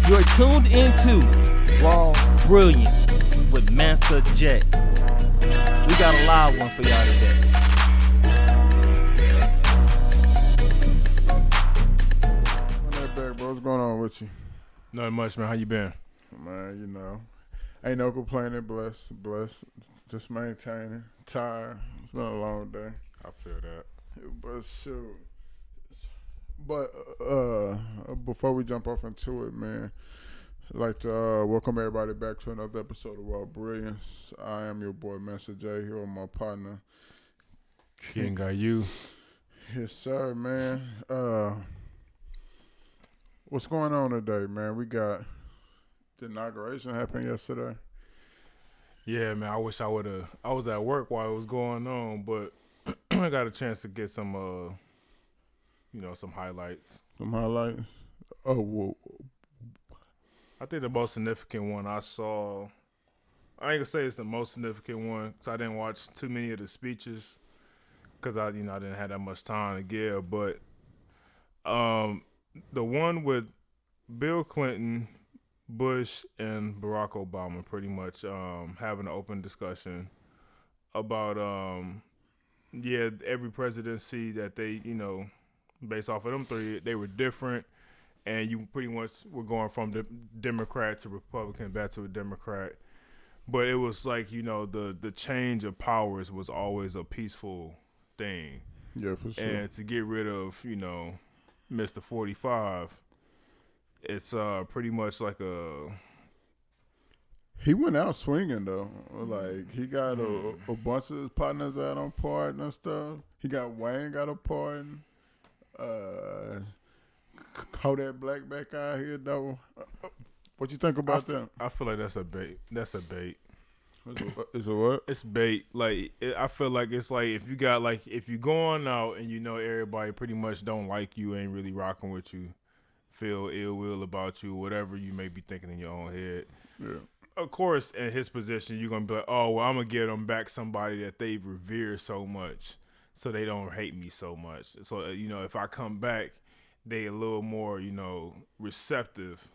You're tuned into Raw Brilliance with Mansa J. We got a live one for y'all today. What's going on with you? Nothing much, man. How you been? Man, you know, ain't no complaining. Blessed. Just maintaining. Tired. It's been a long day. I feel that. But shoot. But before we jump off into it, man, I'd like to welcome everybody back to another episode of Raw Brilliance. I am your boy, Master J, here with my partner, King got you. Yes, sir, man. What's going on today, man? We got the inauguration happened yesterday. Yeah, man. I wish I would have. I was at work while it was going on, but I got a chance to get some, some highlights. Some highlights. Oh, well, I think the most significant one I saw. I ain't gonna say it's the most significant one because I didn't watch too many of the speeches because I didn't have that much time to give. But the one with Bill Clinton, Bush, and Barack Obama pretty much having an open discussion about every presidency that they, based off of them three, they were different, and you pretty much were going from the Democrat to Republican back to a Democrat. But it was like, the change of powers was always a peaceful thing. Yeah, for sure. And to get rid of, Mr. 45, it's pretty much like a... He went out swinging, though. Like, he got a bunch of his partners out on pardon and stuff. He got Wayne got a pardon. Kodak Black back out here, though. What you think about that? I feel like that's a bait. Is it what? It's bait. Like, I feel like it's like if you going out and everybody pretty much don't like you, ain't really rocking with you, feel ill will about you, whatever you may be thinking in your own head. Yeah. Of course, in his position, you're gonna be like, oh, well, I'm gonna give them back somebody that they revere so much, so they don't hate me so much. So if I come back, they a little more receptive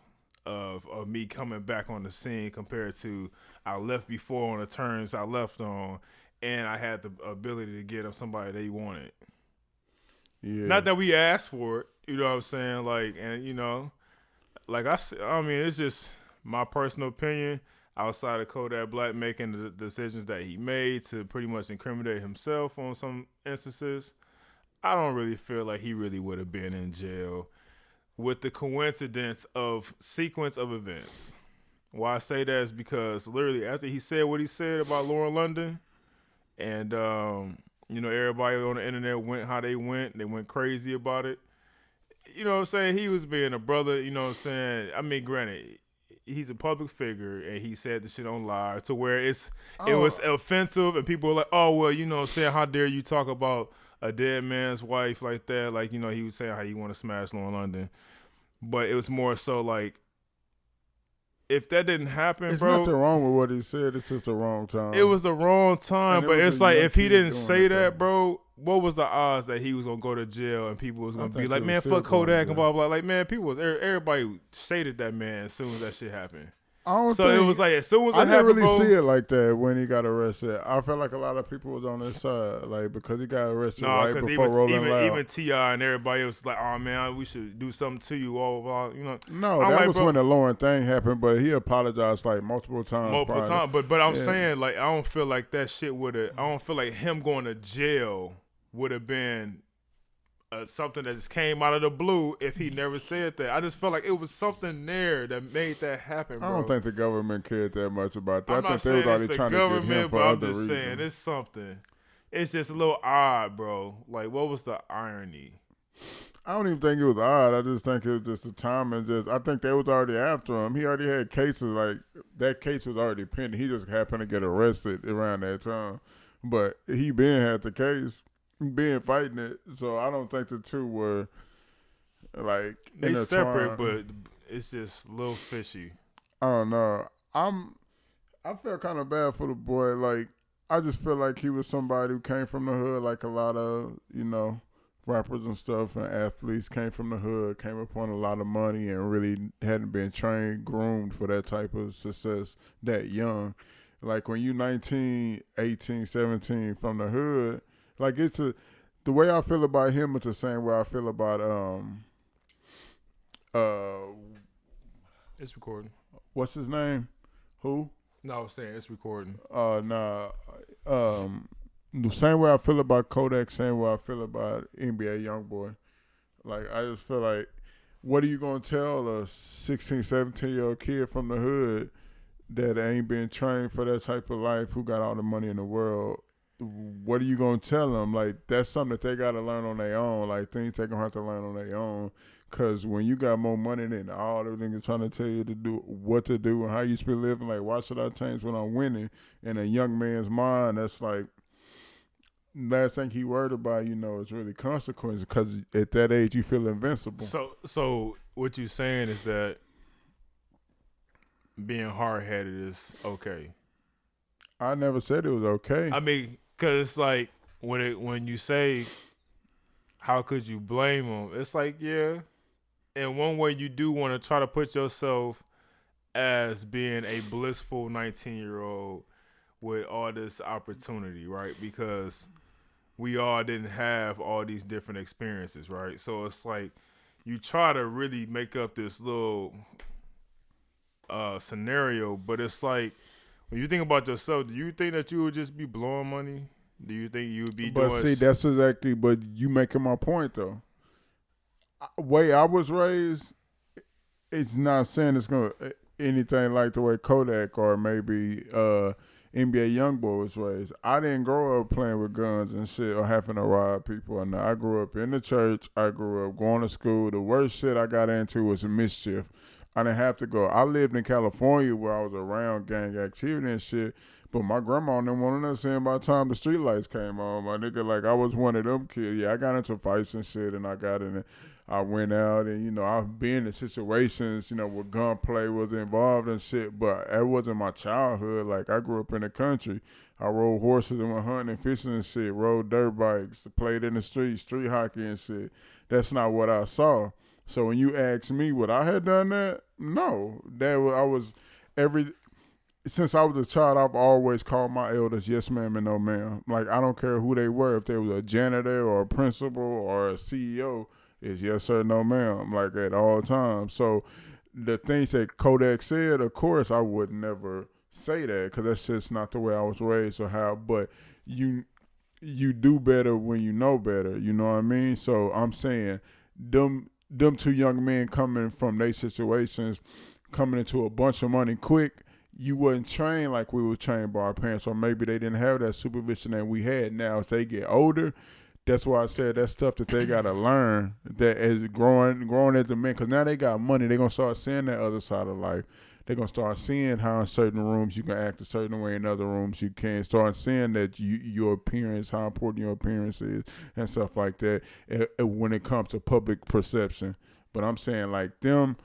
of me coming back on the scene compared to I left before on the terms I left on, and I had the ability to get them somebody they wanted. Yeah. Not that we asked for it, you know what I'm saying? Like, and I mean, it's just my personal opinion. Outside of Kodak Black making the decisions that he made to pretty much incriminate himself on some instances, I don't really feel like he really would have been in jail with the coincidence of sequence of events. Why I say that is because literally after he said what he said about Lauren London and, everybody on the internet went how they went crazy about it. You know what I'm saying? He was being a brother, you know what I'm saying? I mean, granted, he's a public figure and he said the shit on live to where it was offensive and people were like, oh, well, you know what I'm saying? How dare you talk about a dead man's wife like that? Like, he was saying how you want to smash Lauren London. But it was more so like, if that didn't happen, it's bro. nothing wrong with what he said. It's just the wrong time. It was the wrong time. But it's like, if he didn't say that, bro, what was the odds that he was going to go to jail and people was going to be like, man, fuck Kodak and blah, blah. Like, man, everybody shaded that man as soon as that shit happened. It was like, as soon as it happened, I didn't really bro, see it like that when he got arrested. I felt like a lot of people was on his side, like, because he got arrested right before Rolling Loud. Even T.I. and everybody else was like, oh, man, we should do something to you, blah, blah, blah. No, that was when the Lauren thing happened, but he apologized, like, multiple times. But I'm saying, like, I don't feel like that shit would have, I don't feel like him going to jail would have been something that just came out of the blue if he never said that. I just felt like it was something there that made that happen, bro. I don't think the government cared that much about that. I'm not saying it's the government, but I'm just saying it's something. It's just a little odd, bro. Like, what was the irony? I don't even think it was odd. I just think it was just the time and I think they was already after him. He already had cases, like, that case was already pending. He just happened to get arrested around that time. But he had the case. Being fighting it, so I don't think the two were like they separate, but it's just a little fishy. I don't know. I feel kind of bad for the boy. Like, I just feel like he was somebody who came from the hood, like a lot of rappers and stuff and athletes came from the hood, came upon a lot of money and really hadn't been trained, groomed for that type of success that young. Like when you 19, 18, 17 from the hood, like the way I feel about him is the same way I feel about It's recording. what's his name? Who? No, I was saying it's recording. Nah. The same way I feel about Kodak, same way I feel about NBA Youngboy. Like, I just feel like, what are you going to tell a 16, 17-year-old kid from the hood that ain't been trained for that type of life, who got all the money in the world? What are you going to tell them? Like, that's something that they got to learn on their own. Like, things they going to have to learn on their own. Because when you got more money than all the niggas trying to tell you to do what to do and how you should be living, like, why should I change when I'm winning? In a young man's mind, that's like, last thing he worried about, is really consequences, because at that age you feel invincible. So what you saying is that being hard-headed is okay? I never said it was okay. I mean, because it's like when you say, how could you blame them? It's like, yeah, in one way you do want to try to put yourself as being a blissful 19-year-old with all this opportunity, right? Because we all didn't have all these different experiences, right? So it's like you try to really make up this little scenario, but it's like, when you think about yourself, do you think that you would just be blowing money? Do you think you would be doing... But see, that's exactly, but you making my point, though. Way I was raised, it's not saying it's going to anything like the way Kodak or maybe NBA Youngboy was raised. I didn't grow up playing with guns and shit or having to rob people. And I grew up in the church. I grew up going to school. The worst shit I got into was mischief. I didn't have to go. I lived in California where I was around gang activity and shit, but my grandma didn't want to see by the time the street lights came on. My nigga, like, I was one of them kids. Yeah, I got into fights and shit, and I got in it. I went out and, I've been in situations, where gunplay was involved and shit, but that wasn't my childhood. Like, I grew up in the country. I rode horses and went hunting and fishing and shit, rode dirt bikes, played in the street hockey and shit. That's not what I saw. So when you ask me would I have done that? No. Since I was a child, I've always called my elders yes ma'am and no ma'am. Like, I don't care who they were, if they was a janitor or a principal or a CEO, it's yes sir, no ma'am, like at all times. So the things that Kodak said, of course, I would never say that, because that's just not the way I was raised or how. But you do better when you know better. You know what I mean? So I'm saying them two young men coming from their situations, coming into a bunch of money quick, you wasn't trained like we were trained by our parents, or maybe they didn't have that supervision that we had. Now as they get older, that's why I said that's stuff that they got to learn, that as growing as the men, because now they got money, they're going to start seeing that other side of life. They're going to start seeing how in certain rooms you can act a certain way, in other rooms you can't. Start seeing that your appearance, how important your appearance is and stuff like that when it comes to public perception. But I'm saying, like, them,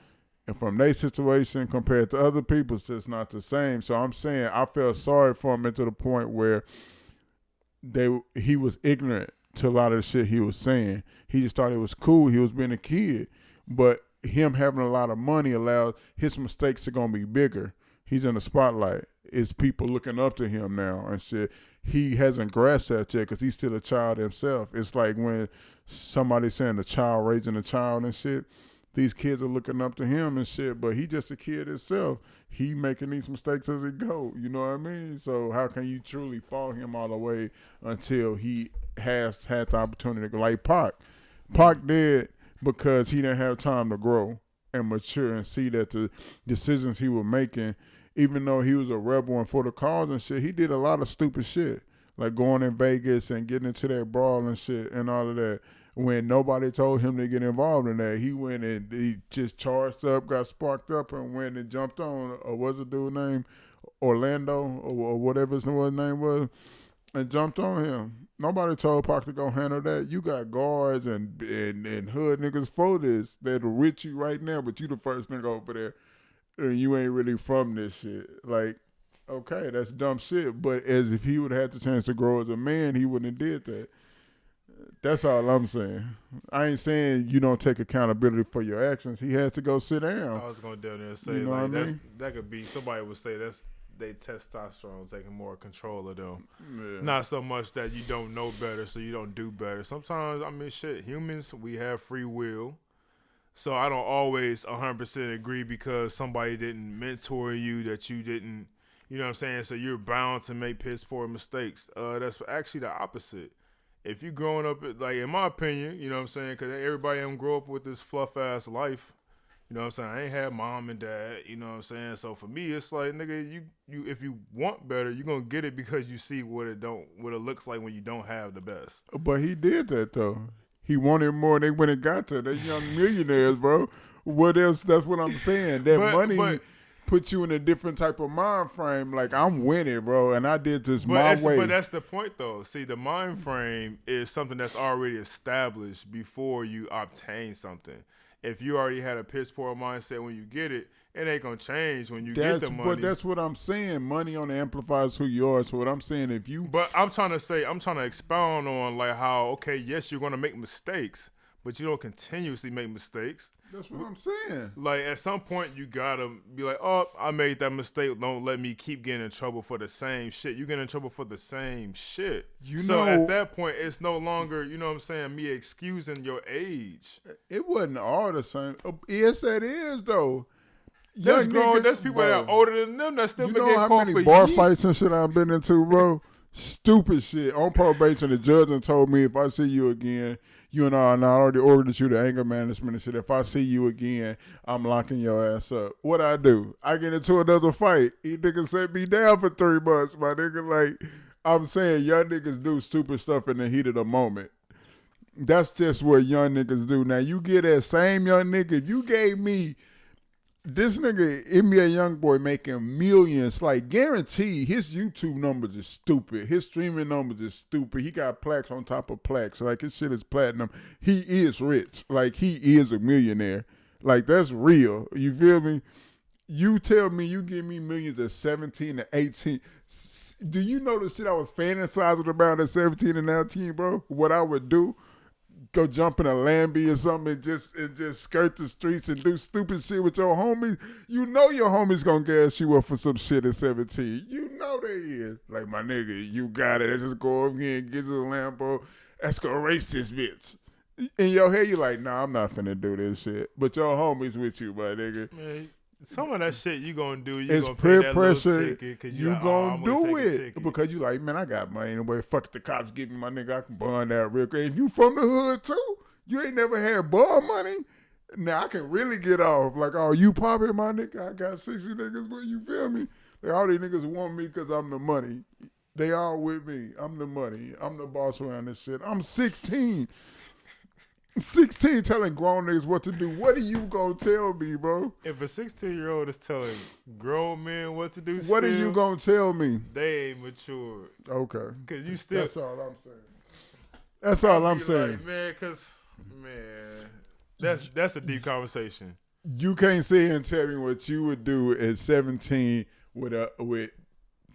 and from their situation compared to other people, it's just not the same. So I'm saying I felt sorry for him to the point where he was ignorant to a lot of the shit he was saying. He just thought it was cool. He was being a kid. But him having a lot of money allows his mistakes to gonna be bigger. He's in the spotlight. It's people looking up to him now and shit. He hasn't grasped that yet because he's still a child himself. It's like when somebody's saying a child raising a child and shit. These kids are looking up to him and shit, but he just a kid himself. He making these mistakes as he go. You know what I mean? So how can you truly follow him all the way until he has had the opportunity to go? Like Pac. Pac did because he didn't have time to grow and mature and see that the decisions he was making, even though he was a rebel and for the cause and shit, he did a lot of stupid shit. Like going in Vegas and getting into that brawl and shit and all of that. When nobody told him to get involved in that, he went and he just charged up, got sparked up, and went and jumped on, or what's the dude named Orlando, or whatever his name was, and jumped on him. Nobody told Pac to go handle that. You got guards and hood niggas for this that'll reach you right now, but you the first nigga over there, and you ain't really from this shit. Like, okay, that's dumb shit, but as if he would have had the chance to grow as a man, he wouldn't have did that. That's all I'm saying. I ain't saying you don't take accountability for your actions. He had to go sit down. I was going down there and say, You know like, what I mean? that could be, somebody would say that's they testosterone taking more control of them. Yeah. Not so much that you don't know better, so you don't do better. Sometimes, I mean, shit, humans, we have free will. So I don't always 100% agree because somebody didn't mentor you, that you didn't, you know what I'm saying? So you're bound to make piss poor mistakes. That's actually the opposite. If you growing up, like, in my opinion, you know what I'm saying? Because everybody don't grow up with this fluff-ass life. You know what I'm saying? I ain't had mom and dad, you know what I'm saying? So for me, it's like, nigga, you if you want better, you're going to get it because you see what it looks like when you don't have the best. But he did that, though. He wanted more than when it got to. They young millionaires, bro. What else? That's what I'm saying. That money puts you in a different type of mind frame. Like, I'm winning, bro, and I did this my way. But that's the point, though. See, the mind frame is something that's already established before you obtain something. If you already had a piss poor mindset when you get it, it ain't gonna change when you get the money. But that's what I'm saying. Money only amplifies who you are. So what I'm saying, if you... But I'm trying to expound on, like, how, okay, yes, you're gonna make mistakes, but you don't continuously make mistakes. That's what I'm saying. Like, at some point, you gotta be like, oh, I made that mistake. Don't let me keep getting in trouble for the same shit. You get in trouble for the same shit. So at that point, it's no longer, you know what I'm saying, me excusing your age. It wasn't all the same. Yes, that is, though. There's people that are older than them that still been getting caught for years. You know how many bar fights and shit I've been into, bro? Stupid shit. On probation, the judge and told me if I see you again, you and I already ordered you to anger management and shit. If I see you again, I'm locking your ass up. What I do? I get into another fight. He niggas set me down for 3 months, my nigga. Like, I'm saying, young niggas do stupid stuff in the heat of the moment. That's just what young niggas do. Now, you get that same young nigga, if you gave me this nigga, NBA Youngboy, making millions, like, guaranteed his YouTube numbers is stupid. His streaming numbers is stupid. He got plaques on top of plaques. Like, his shit is platinum. He is rich. Like, he is a millionaire. Like, that's real. You feel me? You tell me you give me millions at 17 to 18. Do you know the shit I was fantasizing about at 17 and 19, bro? What I would do? Go jump in a Lambie or something and just skirt the streets and do stupid shit with your homies. You know your homies gonna gas you up for some shit at 17. You know they is. Like, my nigga, you got it. Let's just go over here and get you a Lambo. Let's go race this bitch. In your head, you like, nah, I'm not finna do this shit. But your homies with you, my nigga. Man, some of that shit you gonna do, you gonna pay that pressure. little ticket. Cause you like, gonna do it. Because because you like, man, I got money anyway. Fuck it, the cops give me my nigga. I can bond that real quick. If you from the hood too, you ain't never had bond money. Now I can really get off. Like, oh, you popping my nigga? I got 60 niggas, but you feel me? Like, all these niggas want me because I'm the money. They all with me. I'm the money. I'm the boss around this shit. I'm 16. 16 telling grown niggas what to do. What are you gonna tell me, bro? If a 16-year-old is telling grown men what to do, what are you gonna tell me? They ain't mature. Okay. Cause you still. That's all I'm saying. That's all I'm saying. Like, man, cause that's a deep conversation. You can't sit here and tell me what you would do at 17 with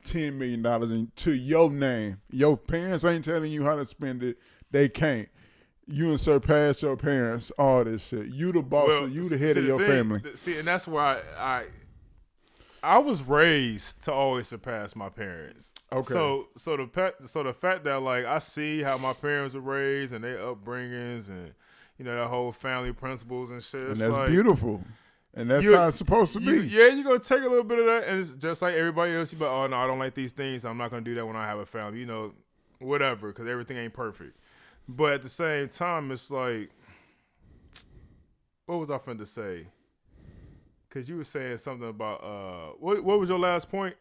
$10 million to your name. Your parents ain't telling you how to spend it. They can't. You and surpass your parents, all this shit. You the boss, you the head of your family. See, and that's why I was raised to always surpass my parents. Okay. So the fact that, like, I see how my parents were raised and their upbringings and, you know, the whole family principles and shit. And that's like, beautiful. And that's how it's supposed to be. You're going to take a little bit of that, and it's just like everybody else. You be like, oh, no, I don't like these things. I'm not going to do that when I have a family. You know, whatever, because everything ain't perfect. But at the same time, it's like, what was I finna say? Because you were saying something about, what was your last point?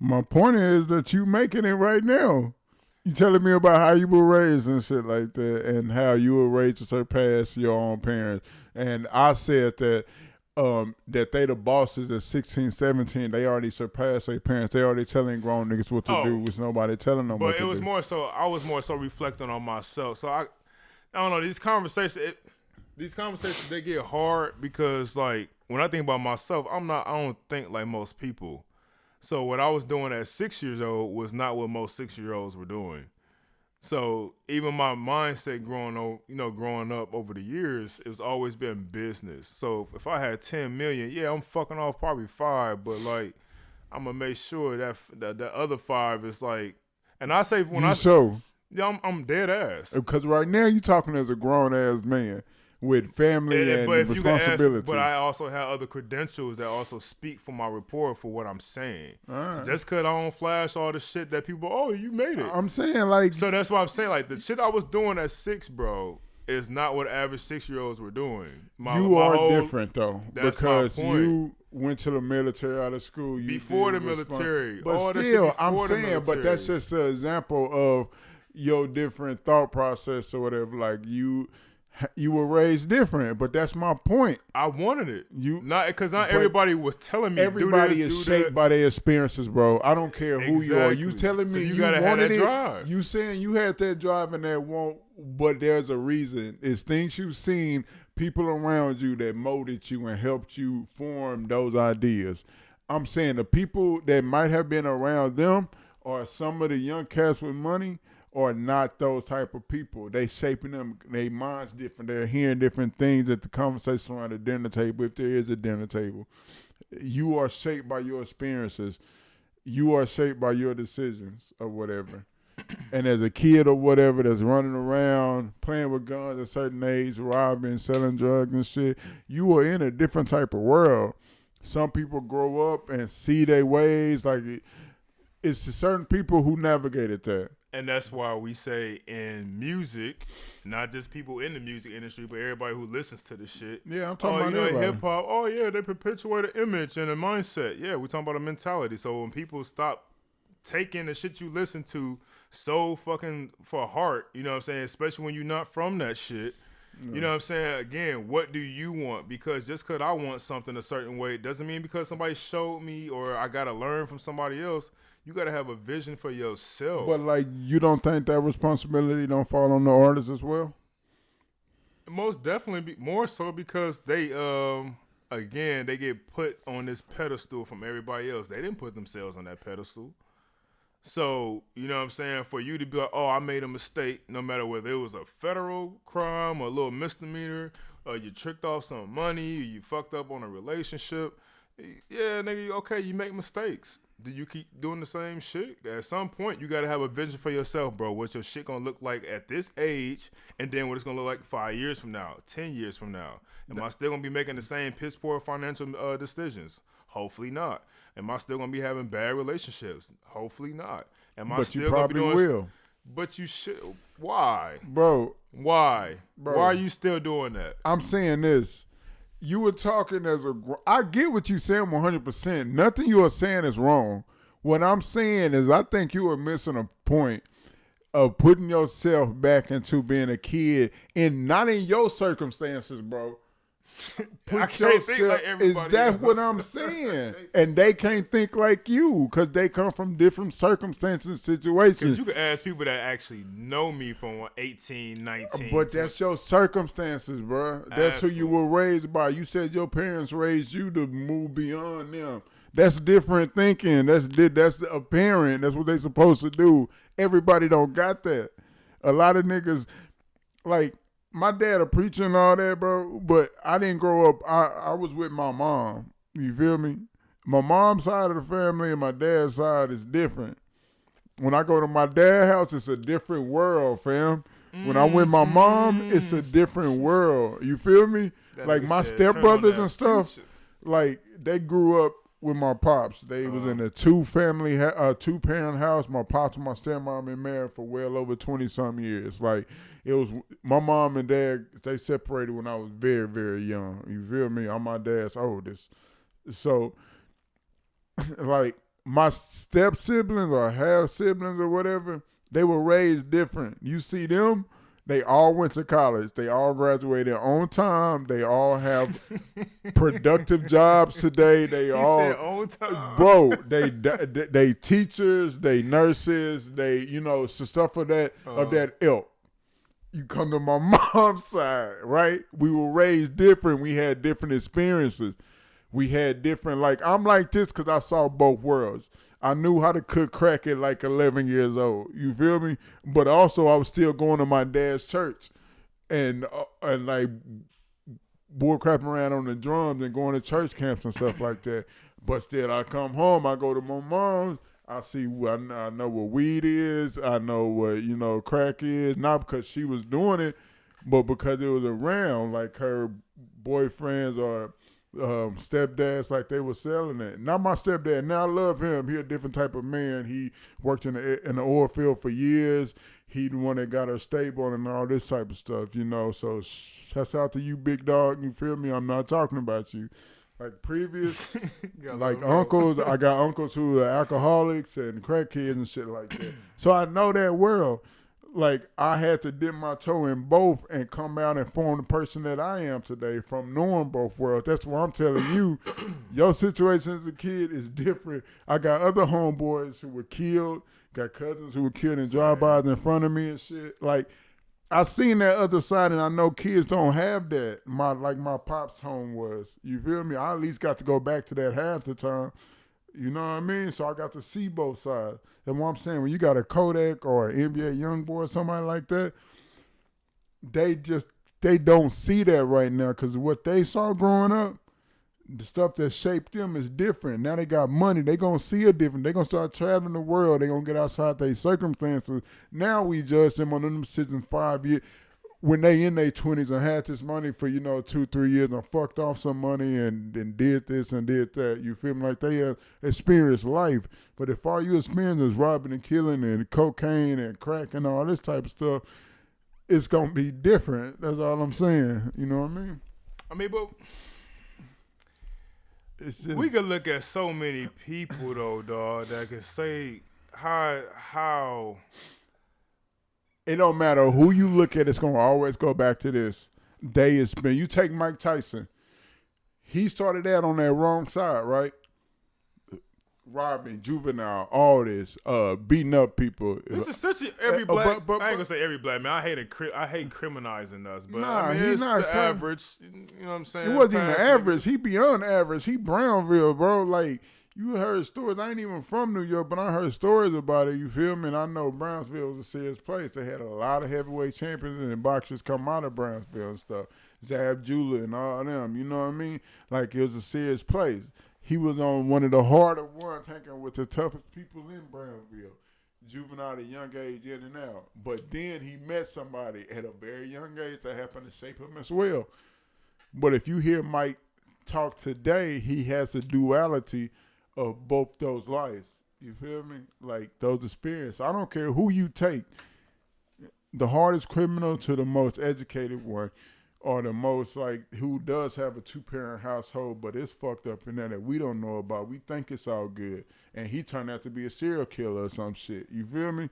My point is that you making it right now. You telling me about how you were raised and shit like that, and how you were raised to surpass your own parents. And I said that that they the bosses at 16, 17, they already surpassed their parents. They already telling grown niggas what to do, with nobody telling them what to do. But it was more so, I was more so reflecting on myself. So I don't know, these conversations, they get hard because, like, when I think about myself, I don't think like most people. So what I was doing at 6 years old was not what most 6-year-olds were doing. So even my mindset growing up over the years, it's always been business. So if I had 10 million, yeah, I'm fucking off probably 5, but like I'm gonna make sure that the other 5 is like, and I say yeah, I'm dead ass. Because right now you talking as a grown ass man with family and responsibilities. But I also have other credentials that also speak for my report for what I'm saying. Right. So just because I don't flash all the shit that people, oh, you made it. I'm saying like. So that's what I'm saying. Like the shit I was doing at 6, bro, is not what average 6-year-olds were doing. You are different though, because you went to the military out of school. Before the military. But still, I'm saying, but that's just an example of your different thought process or whatever. Like you were raised different, but that's my point. I wanted it. Because not everybody was telling me. Everybody is shaped by their experiences, bro. I don't care who you are. You telling me you gotta have that drive. You saying you had that drive and that want, but there's a reason. It's things you've seen, people around you that molded you and helped you form those ideas. I'm saying the people that might have been around them or some of the young cats with money are not those type of people. They shaping them, their minds different. They're hearing different things at the conversation around the dinner table, if there is a dinner table. You are shaped by your experiences. You are shaped by your decisions or whatever. And as a kid or whatever that's running around, playing with guns at a certain age, robbing, selling drugs and shit, you are in a different type of world. Some people grow up and see their ways. Like it's to certain people who navigated that. And that's why we say in music, not just people in the music industry, but everybody who listens to the shit. Yeah, I'm talking about hip hop. Oh yeah, they perpetuate an image and a mindset. Yeah, we're talking about a mentality. So when people stop taking the shit you listen to so fucking for heart, you know what I'm saying? Especially when you're not from that shit. You know what I'm saying? Again, what do you want? Because just because I want something a certain way doesn't mean because somebody showed me or I got to learn from somebody else. You got to have a vision for yourself. But, like, you don't think that responsibility don't fall on the artist as well? Most definitely, more so because they, again, they get put on this pedestal from everybody else. They didn't put themselves on that pedestal. So, you know what I'm saying? For you to be like, oh, I made a mistake, no matter whether it was a federal crime or a little misdemeanor, or you tricked off some money, or you fucked up on a relationship. Yeah, nigga, okay, you make mistakes. Do you keep doing the same shit? At some point, you got to have a vision for yourself, bro. What's your shit going to look like at this age, and then what it's going to look like 5 years from now, 10 years from now? Am I still going to be making the same piss poor financial decisions? Hopefully not. Am I still going to be having bad relationships? Hopefully not. But you probably will. But you should. Why? Bro. Why? Bro. Why are you still doing that? I'm saying this. You were talking I get what you're saying 100%. Nothing you are saying is wrong. What I'm saying is I think you are missing a point of putting yourself back into being a kid and not in your circumstances, bro. I can't think like everybody. Is that what I'm saying? And they can't think like you because they come from different circumstances and situations. Because you can ask people that actually know me from 18, 19. But that's your circumstances, bro. That's who you were raised by. You said your parents raised you to move beyond them. That's different thinking. That's a parent. That's what they supposed to do. Everybody don't got that. A lot of niggas, like, my dad a preacher and all that, bro, but I didn't grow up. I was with my mom. You feel me? My mom's side of the family and my dad's side is different. When I go to my dad's house, it's a different world, fam. When I'm with my mom, it's a different world. You feel me? Like my stepbrothers and stuff, like they grew up with my pops. They was in a two-parent house. My pops and my stepmom been married for well over 20-some years. Like, it was my mom and dad, they separated when I was very, very young. You feel me? I'm my dad's oldest. So, like, my step-siblings or half-siblings or whatever, they were raised different. You see them, they all went to college. They all graduated on time. They all have productive jobs today. They all said on time. Bro, they teachers, they nurses, they, you know, stuff of that ilk. You come to my mom's side, right? We were raised different. We had different experiences. We had different, like, I'm like this because I saw both worlds. I knew how to cook crack at like 11 years old. You feel me? But also I was still going to my dad's church and like bull crapping around on the drums and going to church camps and stuff like that. But still, I come home, I go to my mom's, I see, I know what weed is, I know what, crack is, not because she was doing it, but because it was around, like her boyfriends or stepdads, like they were selling it. Not my stepdad. Now I love him. He a different type of man. He worked in the oil field for years. He the one that got her stable and all this type of stuff, So shouts out to you, big dog. You feel me? I'm not talking about you. Like previous, like uncles, I got uncles who are alcoholics and crackheads and shit like that. So I know that world. Like I had to dip my toe in both and come out and form the person that I am today from knowing both worlds. That's why I'm telling you, your situation as a kid is different. I got other homeboys who were killed, got cousins who were killed in drive-bys in front of me and shit. Like I seen that other side, and I know kids don't have that. My pop's home was. You feel me? I at least got to go back to that half the time. You know what I mean? So I got to see both sides. And what I'm saying, when you got a Kodak or an NBA young boy or somebody like that, they don't see that right now because what they saw growing up, the stuff that shaped them is different. Now they got money. They going to see it different. They going to start traveling the world. They going to get outside their circumstances. Now we judge them on them decisions 5 years. When they in their 20s and had this money for, 2-3 years and fucked off some money and did this and did that, you feel me? Like they have experienced life. But if all you experience is robbing and killing and cocaine and crack and all this type of stuff, it's going to be different. That's all I'm saying. You know what I mean? But it's just, we could look at so many people, though, dog, that could say how it don't matter who you look at, it's going to always go back to this. Day is spent. You take Mike Tyson. He started out on that wrong side, right? Robbing, juvenile, all this, beating up people. This is such every black. I ain't gonna say every black man. I hate criminalizing us, but it's the average. You know what I'm saying? It wasn't even the average. He beyond average. He Brownville, bro. Like you heard stories. I ain't even from New York, but I heard stories about it. You feel me? And I know Brownsville was a serious place. They had a lot of heavyweight champions and boxers come out of Brownsville and stuff. Zab Jula and all them. You know what I mean? Like it was a serious place. He was on one of the harder ones, hanging with the toughest people in Brownville. Juvenile at a young age, in and out. But then he met somebody at a very young age that happened to shape him as well. But if you hear Mike talk today, he has a duality of both those lives. You feel me? Like those experiences. I don't care who you take, the hardest criminal to the most educated one, or the most like who does have a 2-parent household, but it's fucked up in there that we don't know about. We think it's all good, and he turned out to be a serial killer or some shit. You feel me?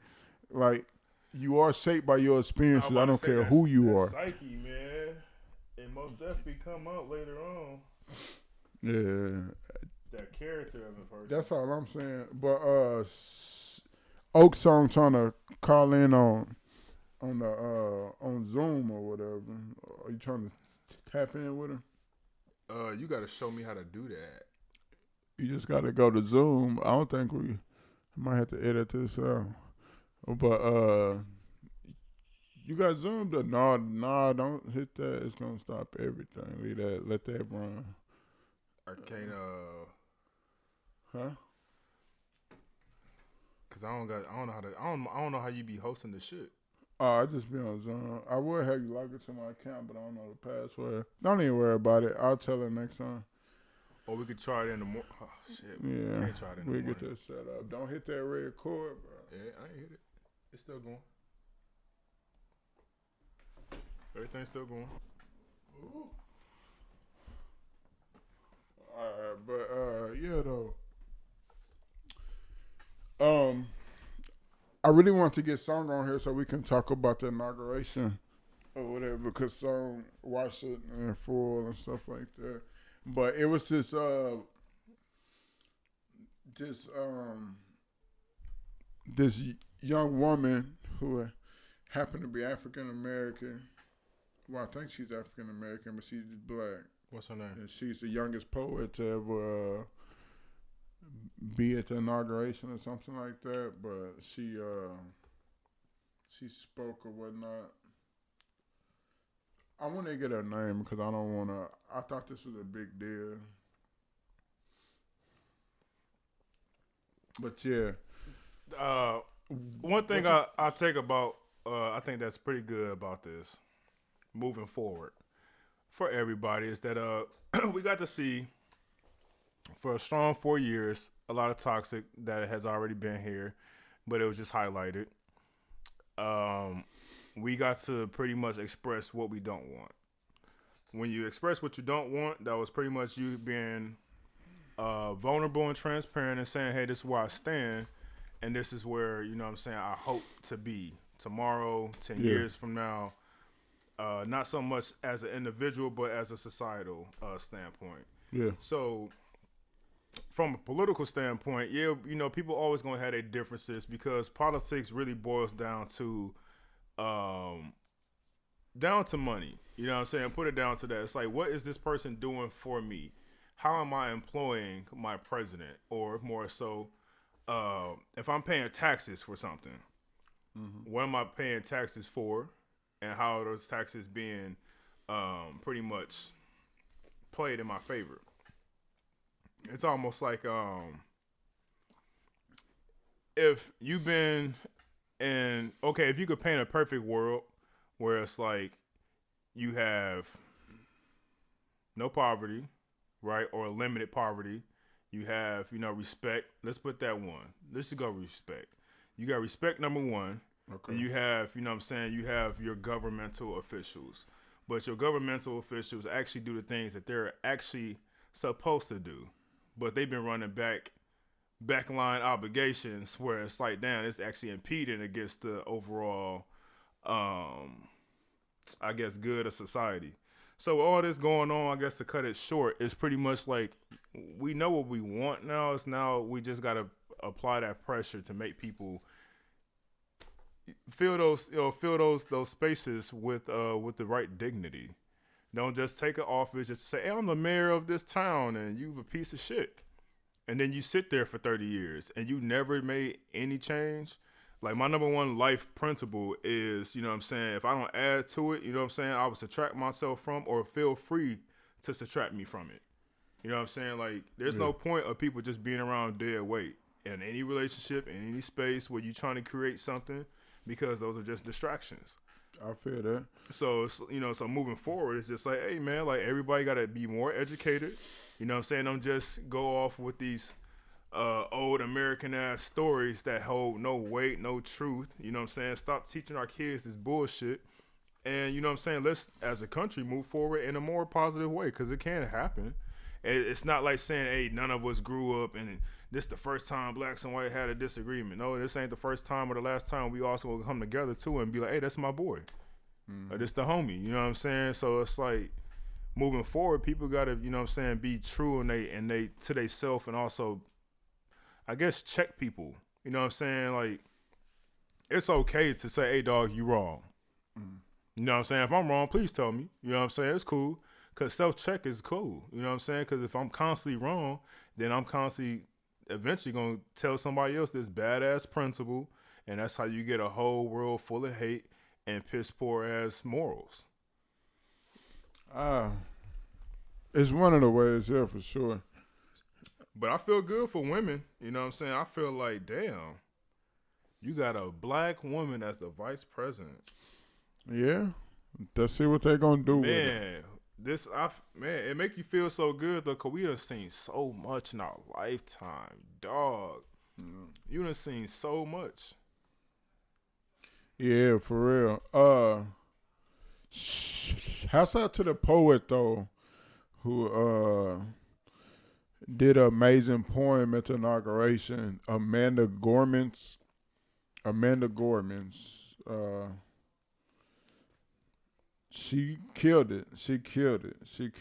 Like you are shaped by your experiences. I don't care who you are. Psyche, man, it most definitely come out later on. Yeah, that character of the person. That's all I'm saying. But OcSong trying to call in on Zoom or whatever. Are you trying to tap in with him? You got to show me how to do that. You just got to go to Zoom. I don't think we might have to edit this out. But you got Zoom? No, don't hit that. It's gonna stop everything. Leave that. Let that run. I can't. Huh? Cause I don't know how you be hosting the shit. I just be on Zoom. I would have you log into my account, but I don't know the password. Don't even worry about it. I'll tell her next time. Or we could try it in the morning. Oh, shit. Yeah. Can't try it in the morning. We'll get that set up. Don't hit that red cord, bro. Yeah, I ain't hit it. It's still going. Everything's still going. Ooh. Alright, but yeah though. I really want to get Song on here so we can talk about the inauguration or whatever, because Song watched it in full and stuff like that. But it was this young woman who happened to be African American. Well, I think she's African American, but she's black. What's her name? And she's the youngest poet to ever be at the inauguration or something like that, but she spoke or whatnot. I want to get her name because I don't want to. I thought this was a big deal, but yeah. One thing I take about, I think that's pretty good about this moving forward for everybody is that we got to see for a strong 4 years a lot of toxic that has already been here, but it was just highlighted. We got to pretty much express what we don't want. When you express what you don't want, that was pretty much you being vulnerable and transparent and saying, hey, this is where I stand, and this is where, you know what I'm saying, I hope to be tomorrow, 10 years from now. Not so much as an individual, but as a societal standpoint. Yeah. So from a political standpoint, yeah, you know, people always going to have their differences because politics really boils down to money. You know what I'm saying? Put it down to that. It's like, what is this person doing for me? How am I employing my president? Or more so, if I'm paying taxes for something, what am I paying taxes for? And how are those taxes being pretty much played in my favor? It's almost like if you've been in, okay, if you could paint a perfect world where it's like you have no poverty, right, or limited poverty, you have, you know, respect. Let's put that one. Let's just go respect. You got respect, number one. Okay. And you have, you know what I'm saying, you have your governmental officials. But your governmental officials actually do the things that they're actually supposed to do. But they've been running backline obligations where it's like, damn, it's actually impeding against the overall, I guess, good of society. So all this going on, I guess to cut it short, is pretty much like we know what we want now. It's now we just got to apply that pressure to make people fill those spaces with the right dignity. Don't just take an office just to say, hey, I'm the mayor of this town and you a piece of shit. And then you sit there for 30 years and you never made any change. Like my number one life principle is, you know what I'm saying, if I don't add to it, you know what I'm saying, I will subtract myself from or feel free to subtract me from it. You know what I'm saying? Like there's no point of people just being around dead weight in any relationship, in any space where you're trying to create something, because those are just distractions. I feel that. So, you know, so moving forward, it's just like, hey, man, like everybody got to be more educated. You know what I'm saying? Don't just go off with these old American-ass stories that hold no weight, no truth. You know what I'm saying? Stop teaching our kids this bullshit. And, you know what I'm saying, let's, as a country, move forward in a more positive way, because it can happen. It's not like saying, hey, none of us grew up and this the first time blacks and white had a disagreement. No, this ain't the first time or the last time. We also will come together, too, and be like, hey, that's my boy. This the homie. You know what I'm saying? So it's like, moving forward, people got to, you know what I'm saying, be true and they to they self, and also, I guess, check people. You know what I'm saying? Like, it's okay to say, hey, dog, you wrong. You know what I'm saying? If I'm wrong, please tell me. You know what I'm saying? It's cool. Because self-check is cool. You know what I'm saying? Because if I'm constantly wrong, then I'm constantly eventually going to tell somebody else this badass principle, and that's how you get a whole world full of hate and piss-poor ass morals. It's one of the ways, yeah, for sure. But I feel good for women. You know what I'm saying? I feel like, damn, you got a black woman as the vice president. Yeah. Let's see what they're going to do with it. Man, it make you feel so good, though, because we done seen so much in our lifetime, dog. You done seen so much. Yeah, for real. Shouts out to the poet, though, who did an amazing poem at the inauguration. Amanda Gormans. She killed it. I'm going to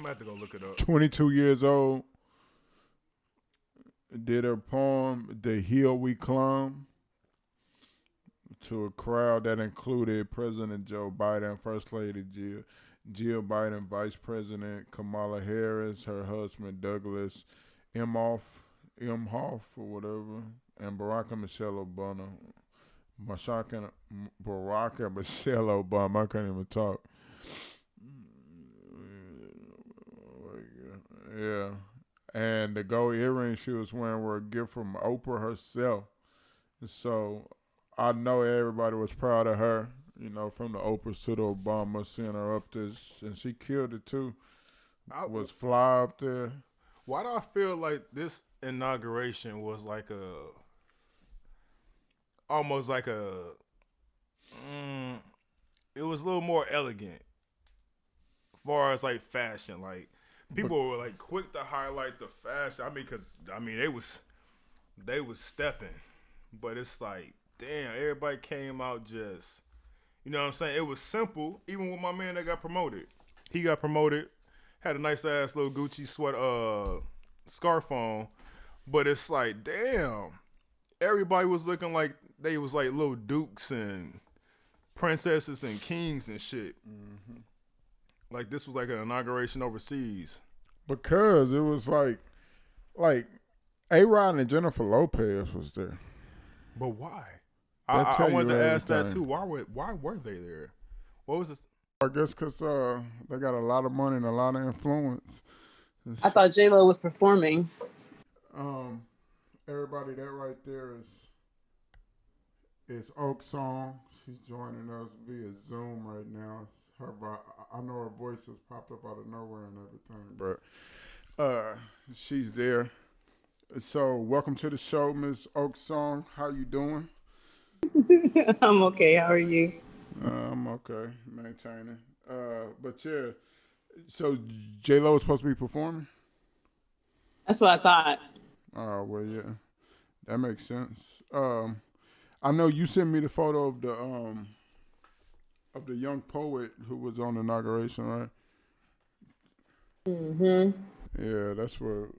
have to go look it up. 22 years old. Did her poem, The Hill We Climb, to a crowd that included President Joe Biden, First Lady Jill Biden, Vice President Kamala Harris, her husband Douglas Emhoff, M. Hoff or whatever, and Barack and Michelle Obama. Barack and Michelle Obama. I can't even talk. Yeah. And the gold earrings she was wearing were a gift from Oprah herself. So I know everybody was proud of her, you know, from the Oprahs to the Obama, seeing her up there. And she killed it too. Was fly up there. Why do I feel like this inauguration was like almost like it was a little more elegant as far as like fashion. Like people were like quick to highlight the fashion. They was stepping, but it's like, damn, everybody came out just, you know what I'm saying? It was simple. Even with my man that got promoted, he got promoted, had a nice ass little Gucci scarf on, but it's like, damn, everybody was looking like they was like little dukes and princesses and kings and shit. Mm-hmm. Like this was like an inauguration overseas. Because it was like A-Rod and Jennifer Lopez was there. But why? I wanted to ask that too. Why were they there? What was this? I guess because they got a lot of money and a lot of influence. I thought J-Lo was performing. Everybody that right there is OcSong. She's joining us via Zoom right now. I know her voice has popped up out of nowhere and everything, but she's there. So welcome to the show, Miss OcSong. How you doing? I'm okay. How are you? I'm okay, maintaining. But yeah, so J-Lo was supposed to be performing? That's what I thought. Oh, well, yeah. That makes sense. I know you sent me the photo of the young poet who was on the inauguration, right? Mm-hmm. Yeah, that's what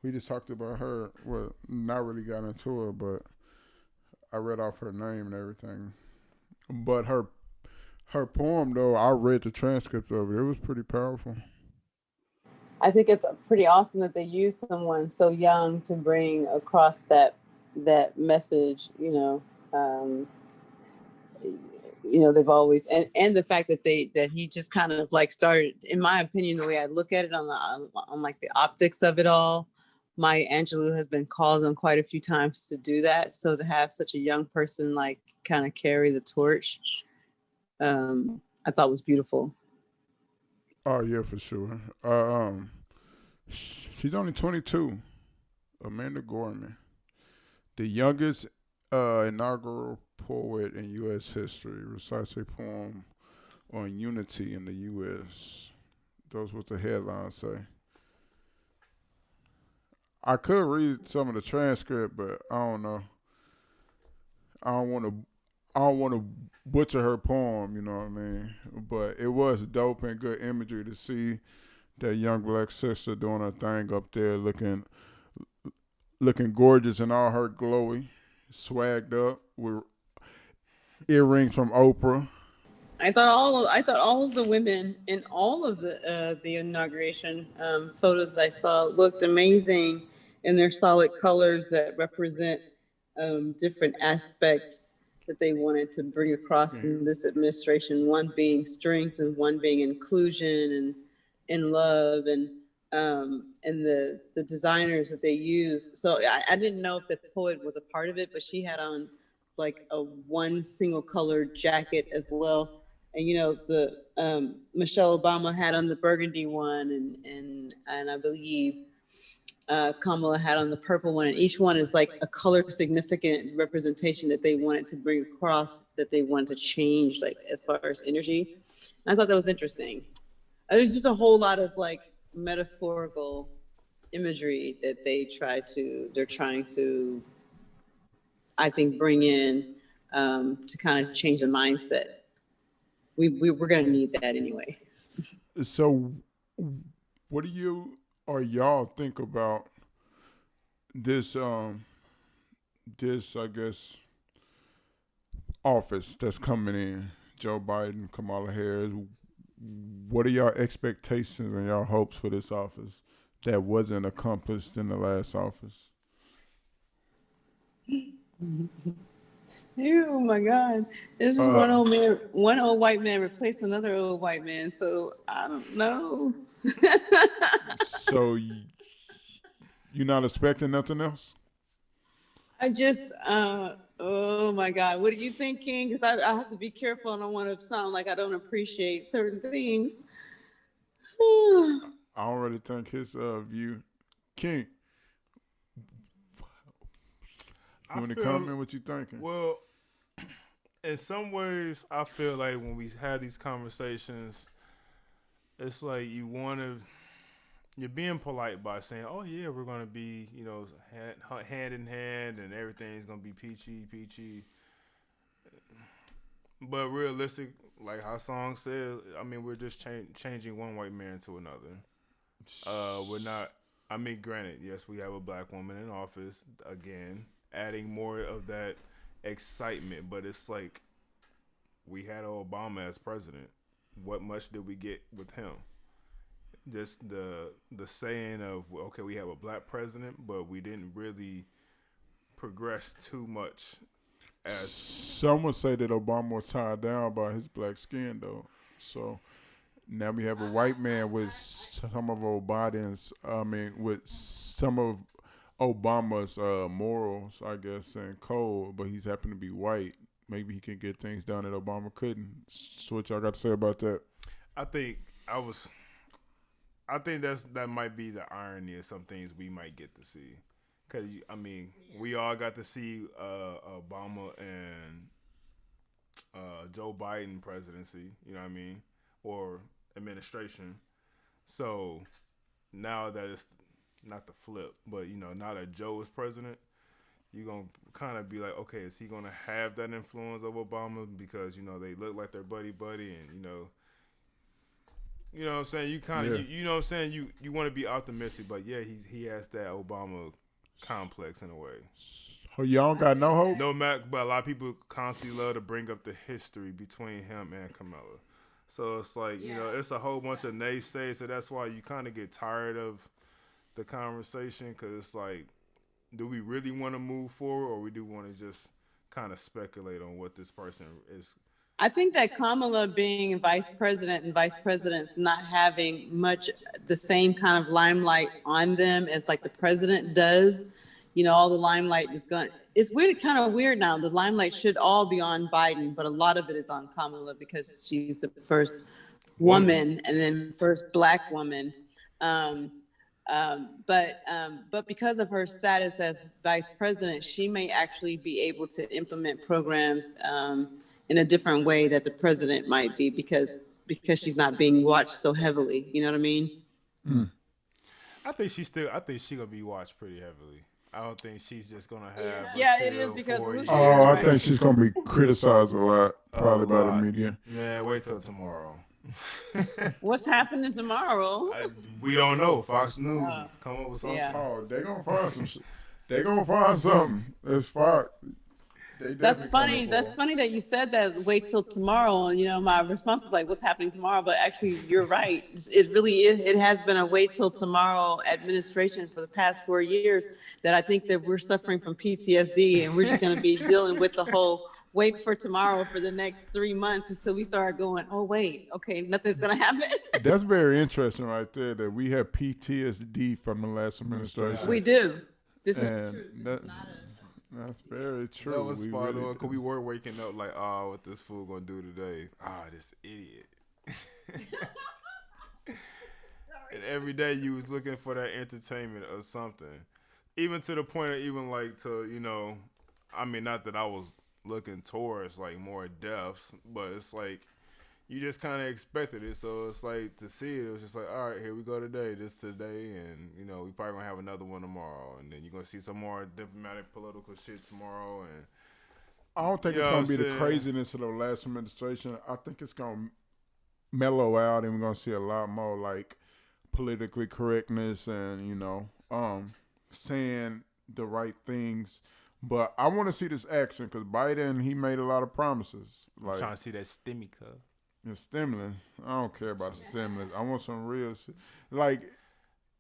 we just talked about her. Well, not really got into her, but I read off her name and everything. But her poem, though, I read the transcript of it. It was pretty powerful. I think it's pretty awesome that they use someone so young to bring across that message. They've always and the fact that he just kind of like started, in my opinion, the way I look at it on like the optics of it all. Maya Angelou has been called on quite a few times to do that. So to have such a young person like kind of carry the torch, I thought was beautiful. Oh yeah, for sure. She's only 22. Amanda Gorman, the youngest inaugural poet in U.S. history, recites a poem on unity in the U.S. Those what the headlines say. I could read some of the transcript, but I don't know. I don't want to butcher her poem, you know what I mean? But it was dope and good imagery to see that young black sister doing her thing up there, looking gorgeous in all her glowy, swagged up with earrings from Oprah. I thought all of the women in all of the inauguration photos that I saw looked amazing in their solid colors that represent different aspects that they wanted to bring across in this administration. One being strength, and one being inclusion and love, and the designers that they used. So I didn't know if the poet was a part of it, but she had on like a one single colored jacket as well. And the Michelle Obama had on the burgundy one, and I believe Kamala had on the purple one, and each one is like a color significant representation that they wanted to bring across, that they wanted to change, like as far as energy. And I thought that was interesting. There's just a whole lot of like metaphorical imagery that they're trying to, I think, bring in to kind of change the mindset. We're going to need that anyway. So what do you or y'all think about this I guess office that's coming in? Joe Biden, Kamala Harris. What are y'all expectations and y'all hopes for this office that wasn't accomplished in the last office? Oh my God. It's just Uh, one old white man replaced another old white man. So I don't know. so you're not expecting nothing else? I just, oh my God. What are you thinking? Because I have to be careful. I don't want to sound like I don't appreciate certain things. I already think his view. King, you I want to feel comment what you thinking? well. In some ways, I feel like when we have these conversations, it's like you're being polite by saying, "Oh yeah, we're gonna be, hand in hand, and everything's gonna be peachy." But realistic, like how song says, I mean, we're just changing one white man to another. We're not. I mean, granted, yes, we have a black woman in office again, adding more of that excitement. But it's like we had Obama as president. What much did we get with him? Just the saying of, okay, we have a black president, but we didn't really progress too much. As Some would say that Obama was tied down by his black skin, though. So now we have a white man with some of with some of Obama's morals, I guess, and code, but he's happened to be white. Maybe he can get things done that Obama couldn't. So what y'all got to say about that? I think that might be the irony of some things we might get to see. Because, I mean, we all got to see Obama and Joe Biden presidency, you know what I mean, or administration. So now that it's not the flip, but, now that Joe is president, you're going to kind of be like, okay, is he going to have that influence of Obama? Because, they look like they're buddy-buddy and, you know what I'm saying? You kind of, you know what I'm saying? You want to be optimistic, but yeah, he has that Obama complex in a way. Oh, y'all got no hope? No matter, but a lot of people constantly love to bring up the history between him and Kamala. So it's like, it's a whole bunch of naysays, so that's why you kind of get tired of the conversation, because it's like, do we really want to move forward, or we do want to just kind of speculate on what this person is? I think that Kamala being vice president and vice presidents not having much the same kind of limelight on them as like the president does, all the limelight is gone. It's weird, kind of weird now. The limelight should all be on Biden, but a lot of it is on Kamala because she's the first woman and then first black woman. But because of her status as vice president, she may actually be able to implement programs in a different way that the president might be because she's not being watched so heavily. You know what I mean? Mm. I think she's gonna be watched pretty heavily. I don't think she's just gonna have. Yeah, it is because of who she is. I think she's gonna be criticized a lot, probably by the media. Yeah, wait till tomorrow. What's happening tomorrow? We don't know. Fox News come up with something. Yeah. Oh, they gonna find some shit. They gonna find something. It's Fox. That's funny. That's funny that you said that. Wait till tomorrow. And my response is like, "What's happening tomorrow?" But actually, you're right. It really is. It has been a wait till tomorrow administration for the past 4 years. That I think that we're suffering from PTSD, and we're just going to be dealing with the whole wait for tomorrow for the next 3 months until we start going, "Oh wait, okay, nothing's going to happen." That's very interesting, right there. That we have PTSD from the last administration. We do. This is true. That's very true. That was spot on, because we were waking up like, oh, what this fool gonna do today? This idiot. And every day you was looking for that entertainment or something. Even to the point of even like to, I mean, not that I was looking towards like more deaths, but it's like you just kind of expected it. So it's like to see it was just like, all right, here we go today. This today, and we probably gonna have another one tomorrow, and then you're gonna see some more diplomatic, political shit tomorrow. And I don't think it's gonna be the craziness of the last administration. I think it's gonna mellow out, and we're gonna see a lot more like politically correctness and saying the right things. But I want to see this action because Biden, he made a lot of promises. Like, I'm trying to see that stimmy the stimulus. I don't care about the stimulus. I want some real shit. Like,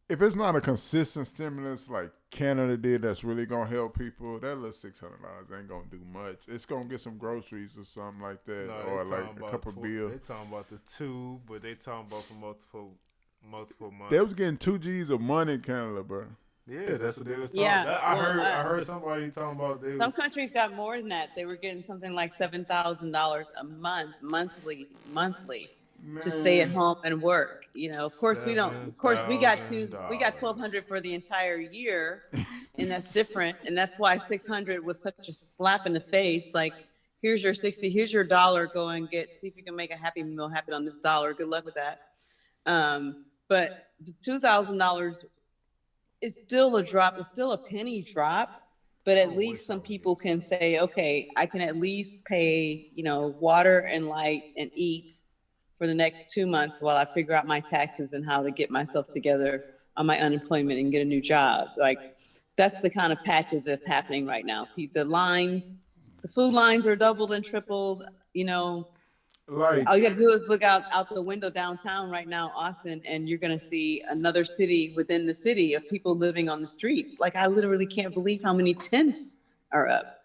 if it's not a consistent stimulus like Canada did, that's really gonna help people. That little $600 ain't gonna do much. It's gonna get some groceries or something like that, No, or like a couple bills. They talking about the two, but they talking about for multiple months. They was getting 2 G's of money in Canada, bro. Yeah, that's what they was talking. Yeah, I heard somebody talking about some countries got more than that. They were getting something like $7,000 a month, monthly, to stay at home and work. You know, of course we don't. Of course we got $1,200 for the entire year, and that's different. And that's why 600 was such a slap in the face. Like, here's your 60, here's your dollar. Go and see if you can make a Happy Meal happen on this dollar. Good luck with that. But the $2,000 is still a drop. It's still a penny drop. But at least some people can say, okay, I can at least pay, water and light and eat for the next 2 months while I figure out my taxes and how to get myself together on my unemployment and get a new job. Like, that's the kind of patches that's happening right now. The food lines are doubled and tripled. Like, all you got to do is look out the window downtown right now, Austin, and you're going to see another city within the city of people living on the streets. Like, I literally can't believe how many tents are up.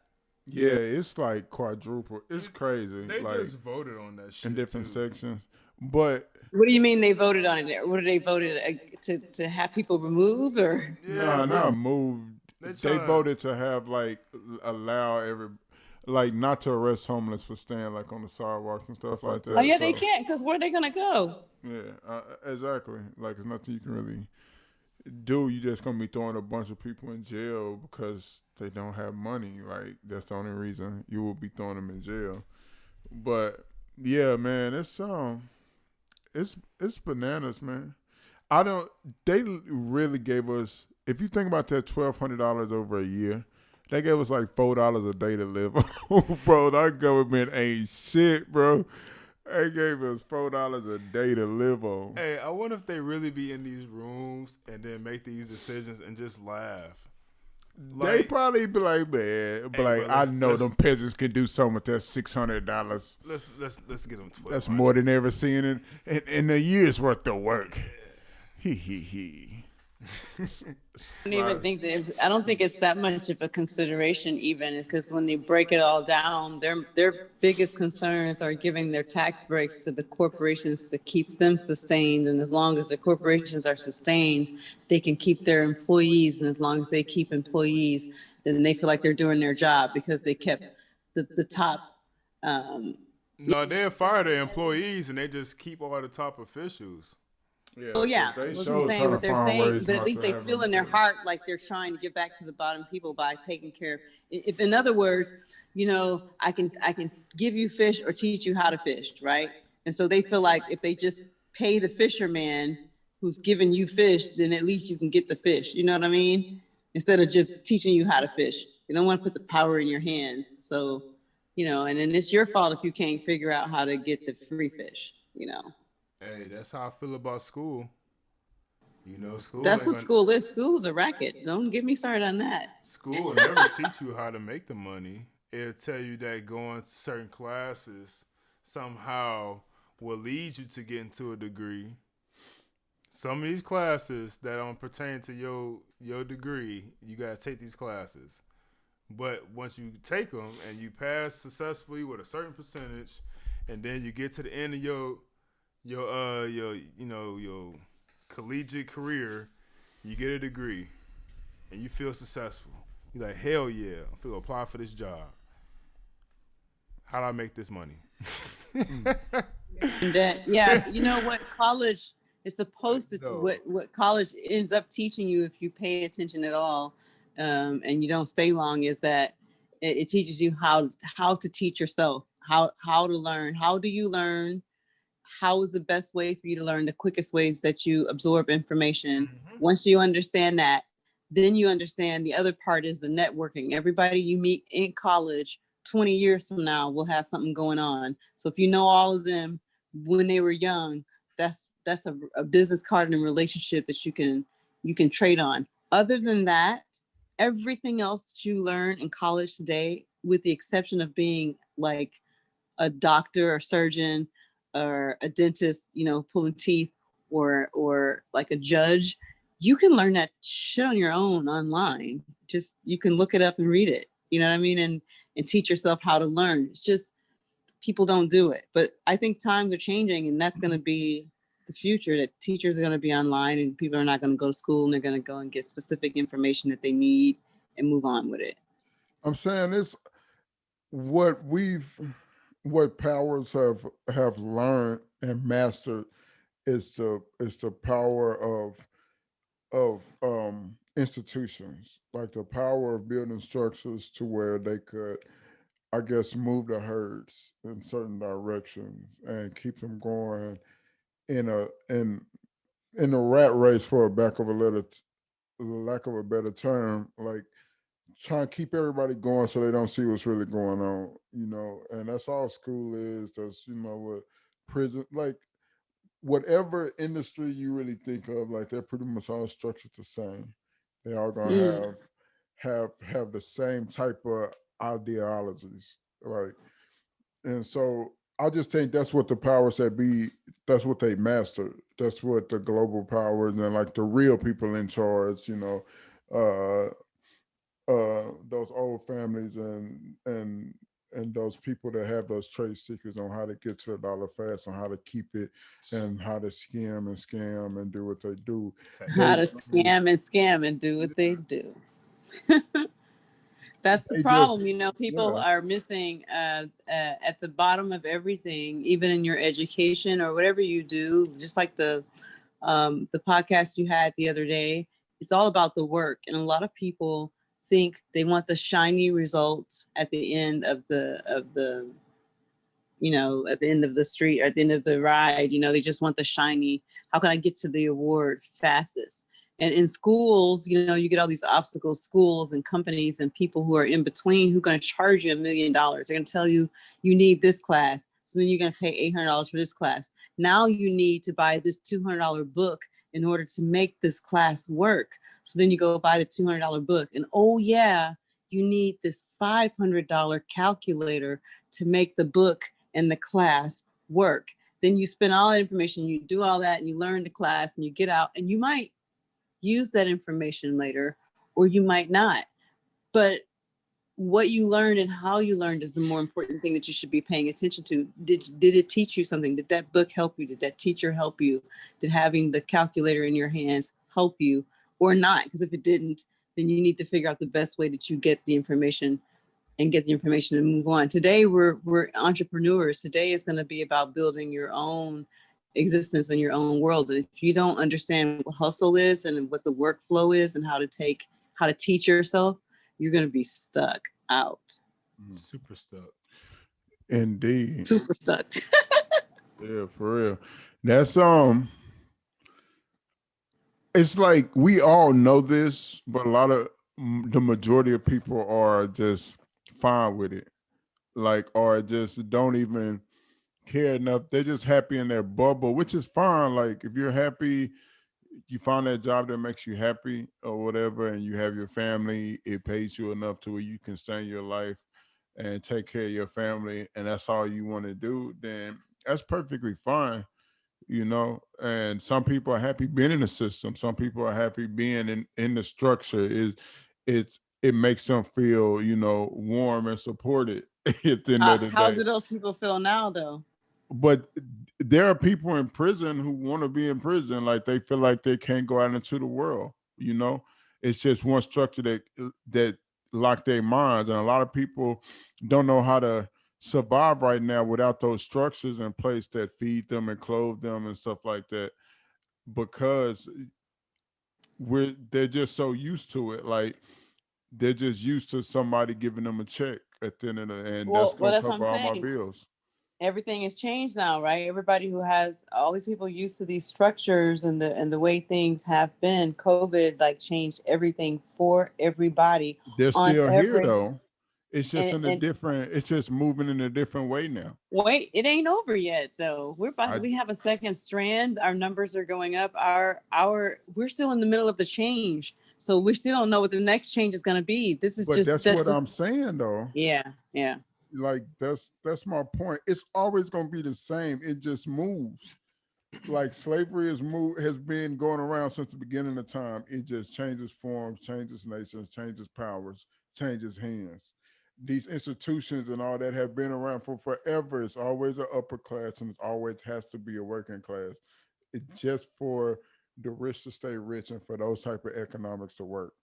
yeah, it's like quadruple. It's crazy. They like, just voted on that shit in different too. sections. But what do you mean they voted on it? What did they voted to have people removed or? no, not moved. They voted to have allow not to arrest homeless for staying like on the sidewalks and stuff like that. Oh yeah, they can't, because where are they gonna go? Yeah, exactly. Like, there's nothing you can really do. You just gonna be throwing a bunch of people in jail because they don't have money. Like, that's the only reason you will be throwing them in jail. But yeah, man, it's bananas, man. They really gave us, if you think about that $1,200 over a year, they gave us like $4 a day to live on. Bro, that government ain't shit, bro. They gave us $4 a day to live on. Hey, I wonder if they really be in these rooms and then make these decisions and just laugh. They probably be like, man, I know them peasants can do something with that $600. Let's get them 12. That's more than they ever seen in a year's worth of work. He. I don't think it's that much of a consideration, even because when they break it all down, their biggest concerns are giving their tax breaks to the corporations to keep them sustained. And as long as the corporations are sustained, they can keep their employees. And as long as they keep employees, then they feel like they're doing their job because they kept the top. No, they'll fire their employees and they just keep all the top officials. Yeah, well, yeah, that's what I'm saying. What they're saying, but at least they feel in their heart like they're trying to give back to the bottom people by taking care of. If, in other words, I can give you fish or teach you how to fish, right? And so they feel like if they just pay the fisherman who's giving you fish, then at least you can get the fish. You know what I mean? Instead of just teaching you how to fish, they don't want to put the power in your hands. So, and then it's your fault if you can't figure out how to get the free fish. Hey, that's how I feel about school. School. That's what school is. School's a racket. Don't get me started on that. School will never teach you how to make the money. It'll tell you that going to certain classes somehow will lead you to get into a degree. Some of these classes that don't pertain to your degree, you got to take these classes. But once you take them and you pass successfully with a certain percentage, and then you get to the end of your collegiate career, you get a degree and you feel successful. You're like, hell yeah, I'm gonna apply for this job. How do I make this money? What college is supposed to what college ends up teaching you, if you pay attention at all, and you don't stay long, is that it teaches you how to teach yourself, how to learn. How do you learn? How is the best way for you to learn, the quickest ways that you absorb information? Mm-hmm. Once you understand that, then you understand the other part is the networking. Everybody you meet in college 20 years from now will have something going on. So if you know all of them when they were young, that's a business card and relationship that you can trade on. Other than that, everything else that you learn in college today, with the exception of being like a doctor or surgeon or a dentist, pulling teeth, or like a judge, you can learn that shit on your own online. Just, you can look it up and read it. You know what I mean? And teach yourself how to learn. It's just, people don't do it. But I think times are changing, and that's going to be the future, that teachers are going to be online and people are not going to go to school, and they're going to go and get specific information that they need and move on with it. I'm saying this, what powers have learned and mastered is the power of institutions, like the power of building structures to where they could, I guess, move the herds in certain directions and keep them going in a rat race, for lack of a better term, like trying to keep everybody going so they don't see what's really going on, and that's all school is. That's, what prison, like whatever industry you really think of, like they're pretty much all structured the same. They all gonna have the same type of ideologies, right? And so I just think that's what the powers that be, that's what they mastered. That's what the global powers and like the real people in charge, uh, those old families and those people that have those trade secrets on how to get to the dollar fast, on how to keep it, and how to scam and do what they do. How to scam and do what they do. That's the problem. People are missing at the bottom of everything, even in your education or whatever you do, just like the podcast you had the other day. It's all about the work. And a lot of people think they want the shiny results at the end of the at the end of the street, or at the end of the ride. They just want the shiny, how can I get to the award fastest? And in schools, you get all these obstacles, schools and companies and people who are in between, who are going to charge you $1 million. They're going to tell you, you need this class. So then you're going to pay $800 for this class. Now you need to buy this $200 book in order to make this class work. So then you go buy the $200 book, and oh yeah, you need this $500 calculator to make the book and the class work. Then you spend all that information, you do all that, and you learn the class, and you get out, and you might use that information later, or you might not. But what you learned and how you learned is the more important thing that you should be paying attention to. Did it teach you something? Did that book help you? Did that teacher help you? Did having the calculator in your hands help you or not? Because if it didn't, then you need to figure out the best way that you get the information and move on. Today, we're entrepreneurs. Today is going to be about building your own existence in your own world. And if you don't understand what hustle is and what the workflow is and how to teach yourself, you're going to be stuck out. Super stuck. Indeed. Super stuck. Yeah, for real. That's it's like we all know this, but the majority of people are just fine with it. Like, or just don't even care enough. They're just happy in their bubble, which is fine. Like, if you're happy, you find that job that makes you happy or whatever, and you have your family, it pays you enough to where you can stay in your life and take care of your family, and that's all you want to do, then that's perfectly fine, and some people are happy being in the system. Some people are happy being in the structure. It makes them feel, warm and supported at the end of the day. How do those people feel now, though? But there are people in prison who want to be in prison. Like, they feel like they can't go out into the world. It's just one structure that locked their minds. And a lot of people don't know how to survive right now without those structures in place that feed them and clothe them and stuff like that, because they're just so used to it. Like, they're just used to somebody giving them a check at the end of that's going to cover all my bills. Everything has changed now, right? Everybody who has all these people used to these structures and the way things have been. COVID changed everything for everybody. They're still here though. It's just it's just moving in a different way now. Wait, it ain't over yet though. We have a second strand. Our numbers are going up. We're still in the middle of the change. So we still don't know what the next change is going to be. That's what I'm saying though. Yeah. Like, that's my point. It's always going to be the same. It just moves. like slavery has been going around since the beginning of time. It just changes forms, changes nations, changes powers, changes hands. These institutions and all that have been around for forever. It's always an upper class and it always has to be a working class. It's just for the rich to stay rich and for those type of economics to work.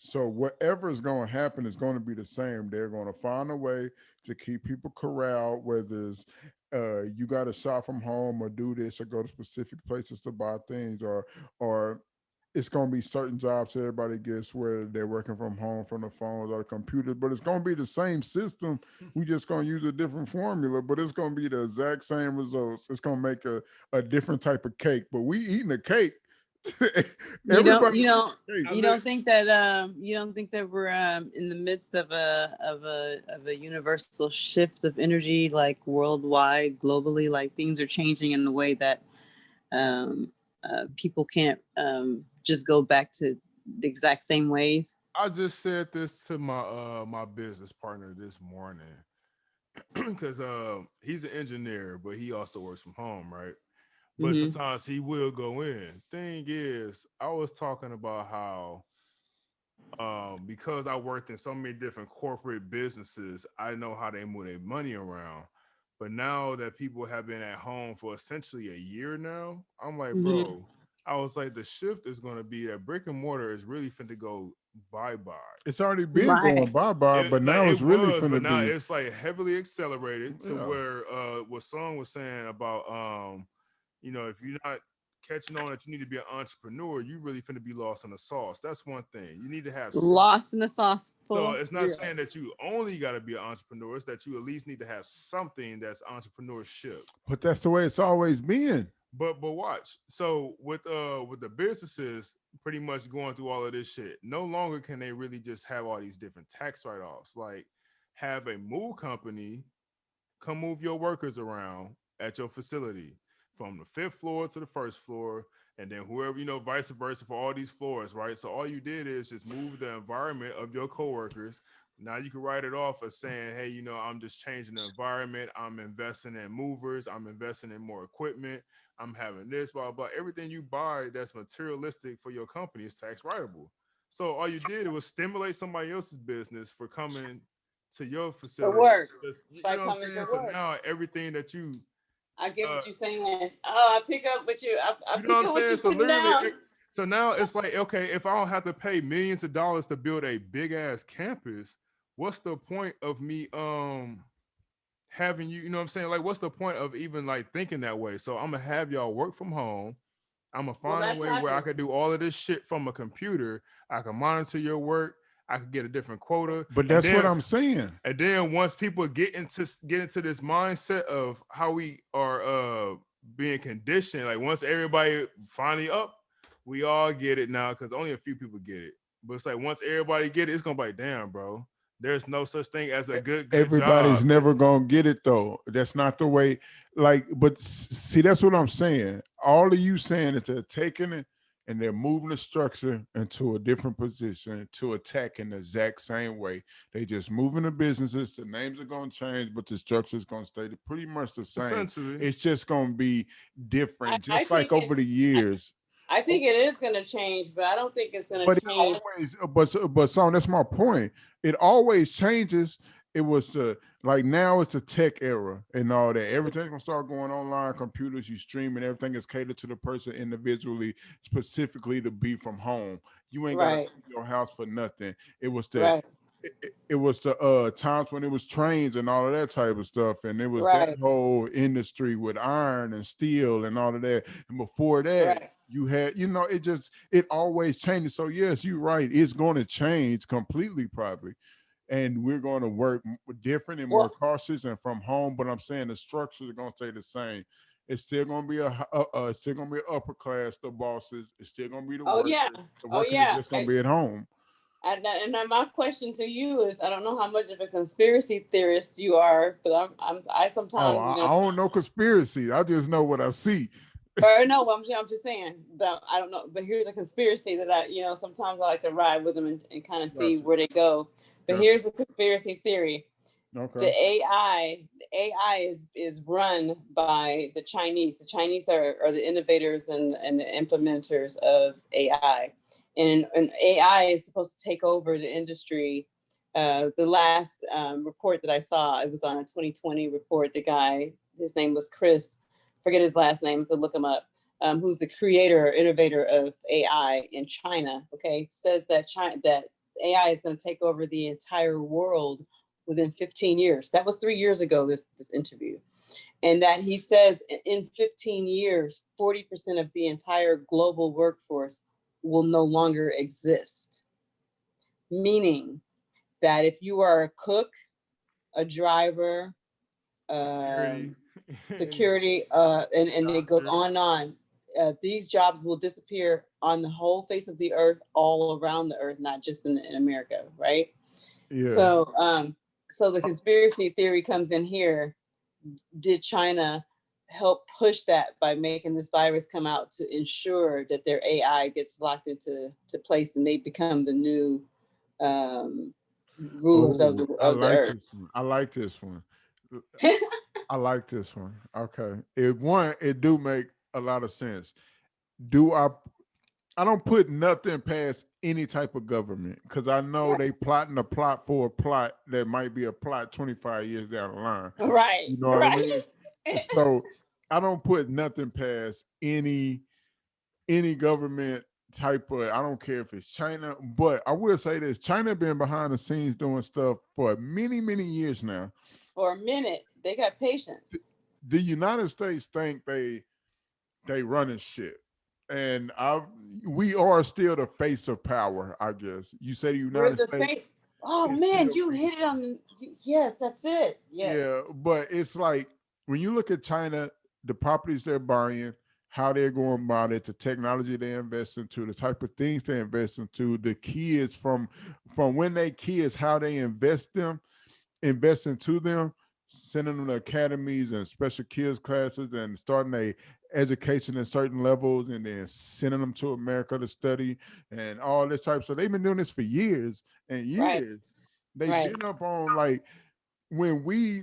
So whatever is going to happen is going to be the same. They're going to find a way to keep people corralled, whether it's you got to shop from home or do this or go to specific places to buy things, or it's going to be certain jobs that everybody gets where they're working from home from the phones or the computers, but it's going to be the same system. We just going to use a different formula, but it's going to be the exact same results. It's going to make a different type of cake, but we eating a cake. You don't, Everybody you don't, cake. you don't think that we're in the midst of a universal shift of energy, like worldwide, globally, like things are changing in a way that um, people can't just go back to the exact same ways. I just said this to my business partner this morning because he's an engineer, but he also works from home, right? But Hmm. sometimes he will go in. Thing is, I was talking about how because I worked in so many different corporate businesses, I know how they move their money around. But now that people have been at home for essentially a year now, I'm like, Hmm. bro, I was like, the shift is going to be that brick and mortar is really finna go bye bye. It's already been going Right. bye, but Like now it it's really was, but finna now be. it's like heavily accelerated to Yeah. where what Song was saying about if you're not catching on that you need to be an entrepreneur, you really finna be lost in the sauce. That's one thing. You need to have Lost in the sauce, so for it's not real. saying that you only got to be an entrepreneur. It's that you at least need to have something that's entrepreneurship. But that's the way it's always been. But watch. So with the businesses pretty much going through all of this shit, no longer can they really just have all these different tax write-offs. Like have a move company come move your workers around at your facility from the fifth floor to the first floor, and then whoever vice versa for all these floors, right? So all you did is just move the environment of your coworkers. Now you can write it off as saying, hey, I'm just changing the environment. I'm investing in movers. I'm investing in more equipment. I'm having this, blah, blah. Everything you buy that's materialistic for your company is tax writable. So all you did was stimulate somebody else's business for coming to your To facility. work. Just, you By know what I'm coming saying? to So work. now everything that I get uh, what you're saying. Oh, I pick up what I you know what pick I'm up what saying? you're So putting literally, down. so now it's like, okay, if I don't have to pay millions of dollars to build a big ass campus, what's the point of me having you know what I'm saying? Like, what's the point of even like thinking that way? So I'm gonna have y'all work from home. I'm gonna Well, find a that's way where I happened. could do all of this shit from a computer. I can monitor your work. I could get a different quota, But that's what I'm saying. and then once people get into this mindset of how we are being conditioned, like once everybody finally up, we all get it now because only a few people get it. But it's like once everybody get it, it's gonna be like, damn, bro. There's no such thing as a good Everybody's job. never gonna get it though. That's not the way. Like, but see, that's what I'm saying. All of you saying is they're taking it and they're moving the structure into a different position to attack in the exact same way. They just moving the businesses. The names are gonna change, but the structure is gonna stay pretty much the same. Essentially, It's just gonna be different, I just like think over the years. I think it is going to change, but I don't think it's going But to it change. always, but son, that's my point. It always changes. It was the like now it's the tech era and all that. Everything's gonna start going online, computers, you streaming, everything is catered to the person individually, specifically to be from home. You ain't gotta Right. leave your house for nothing. It was the Right. it was the times when it was trains and all of that type of stuff, and it was that Right. whole industry with iron and steel and all of that. And before that, Right. you had, it always changes. So yes, you're right. It's going to change completely, probably, and we're going to work different and more Well, cautious and from home. But I'm saying the structures are going to stay the same. It's still going to be it's still going to be upper class, the bosses. It's still going to be the oh workers. yeah. The Oh workers are yeah. just going to be at home. And now my question to you is, I don't know how much of a conspiracy theorist you are, but I Oh, sometimes, I don't know conspiracy. I just know what I see. or no, I'm just saying that I don't know, but here's a conspiracy that sometimes I like to ride with them and kind of see Gotcha. where they go. But Gotcha. here's a conspiracy theory. Okay. The AI is run by the Chinese. The Chinese are the innovators and the implementers of AI, and AI is supposed to take over the industry. The last report that I saw, it was on a 2020 report. The guy, his name was Chris, forget his last name, to look him up. Who's the creator or innovator of AI in China? Okay, says that that AI is going to take over the entire world within 15 years. That was 3 years ago, this interview. And that he says in 15 years, 40% of the entire global workforce will no longer exist. Meaning that if you are a cook, a driver, Security. security, and it goes on and on, these jobs will disappear on the whole face of the earth, all around the earth, not just in America, right? Yeah. So the conspiracy theory comes in here. Did China help push that by making this virus come out to ensure that their AI gets locked into place and they become the new rulers of I the like earth? this one. I like this one. I like this one. Okay. It do make a lot of sense. Do I don't put nothing past any type of government because I know they plotting a plot for a plot that might be a plot 25 years down the line. Right, You know what I mean? So I don't put nothing past any government type of, I don't care if it's China, but I will say this, China been behind the scenes doing stuff for many, many years now. For a minute, they got patience. The United States think they running shit. And we are still the face of power, I guess. You say the We're United the States. face. Oh man, you hit it on. Yes, that's it. Yes. Yeah, but it's like when you look at China, the properties they're buying, how they're going about it, the technology they invest into, the type of things they invest into, the kids from when they kids, how they invest into them, sending them to academies and special kids classes and starting a education at certain levels and then sending them to America to study and all this type. So they've been doing this for years and years. They've been up on, like, when we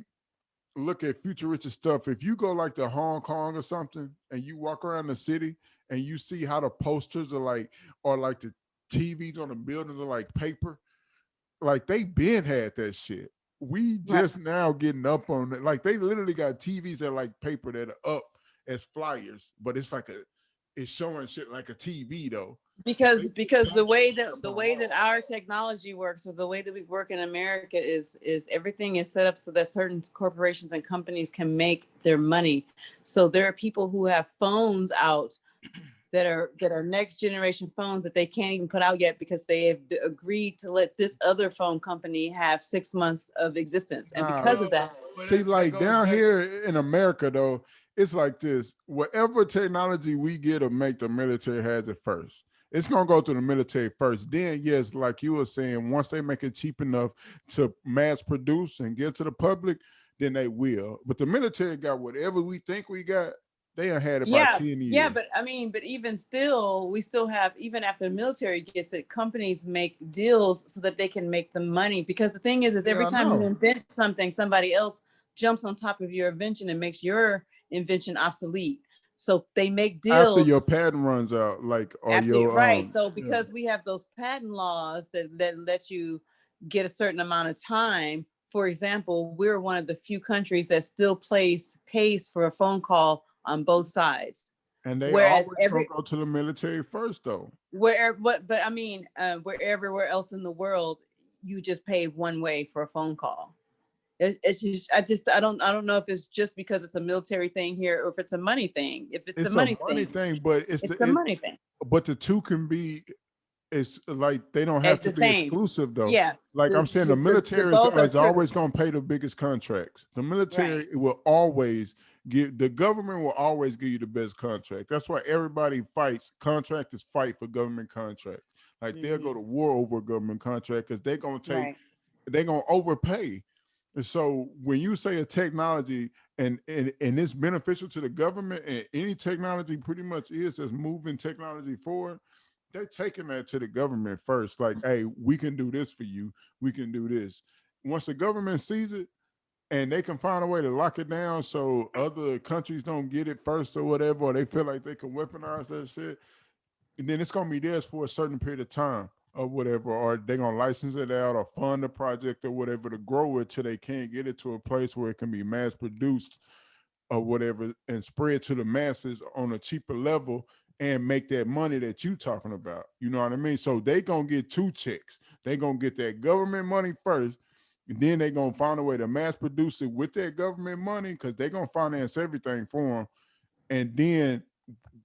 look at futuristic stuff, if you go like to Hong Kong or something and you walk around the city and you see how the posters are like, or like the TVs on the buildings are like paper, like they been had that shit. We just now getting up on it. Like they literally got TVs that are like paper that are up as flyers, but it's showing shit like a TV though. Because the way that our technology works, or the way that we work in America, is everything is set up so that certain corporations and companies can make their money. So there are people who have phones out that are next generation phones that they can't even put out yet because they have agreed to let this other phone company have 6 months of existence. And because of that, see, like down here in America though, it's like this. Whatever technology we get or make, the military has it first. It's gonna go to the military first. Then, yes, like you were saying, once they make it cheap enough to mass produce and give to the public, then they will. But the military got whatever we think we got. They done had it by 10 years. Yeah, but even still, we still have, even after the military gets it, companies make deals so that they can make the money. Because the thing is every time you invent something, somebody else jumps on top of your invention and makes your invention obsolete. So they make deals after your patent runs out, like, or your So because we have those patent laws that let you get a certain amount of time. For example, we're one of the few countries that still pays for a phone call on both sides. And they always go to the military first, though. Wherever everywhere else in the world, you just pay one way for a phone call. It's just I don't know if it's just because it's a military thing here or if it's a money thing. If it's a money thing, but it's the money thing. But the two can be. It's like they don't have to be exclusive though. Yeah. Like I'm saying, the military is always going to pay the biggest contracts. The military will always the government will always give you the best contract. That's why everybody fights. Contractors fight for government contracts. Like they'll go to war over a government contract because they're going to they're going to overpay. And so when you say a technology and it's beneficial to the government, and any technology pretty much is just moving technology forward, they're taking that to the government first. Like, hey, we can do this for you. We can do this. Once the government sees it, and they can find a way to lock it down so other countries don't get it first or whatever, or they feel like they can weaponize that shit, and then it's gonna be theirs for a certain period of time or whatever, or they're gonna license it out or fund the project or whatever to grow it till they can't get it to a place where it can be mass produced or whatever and spread to the masses on a cheaper level and make that money that you talking about. You know what I mean? So they gonna get two checks. They gonna get that government money first, and then they gonna find a way to mass produce it with that government money because they gonna finance everything for them. And then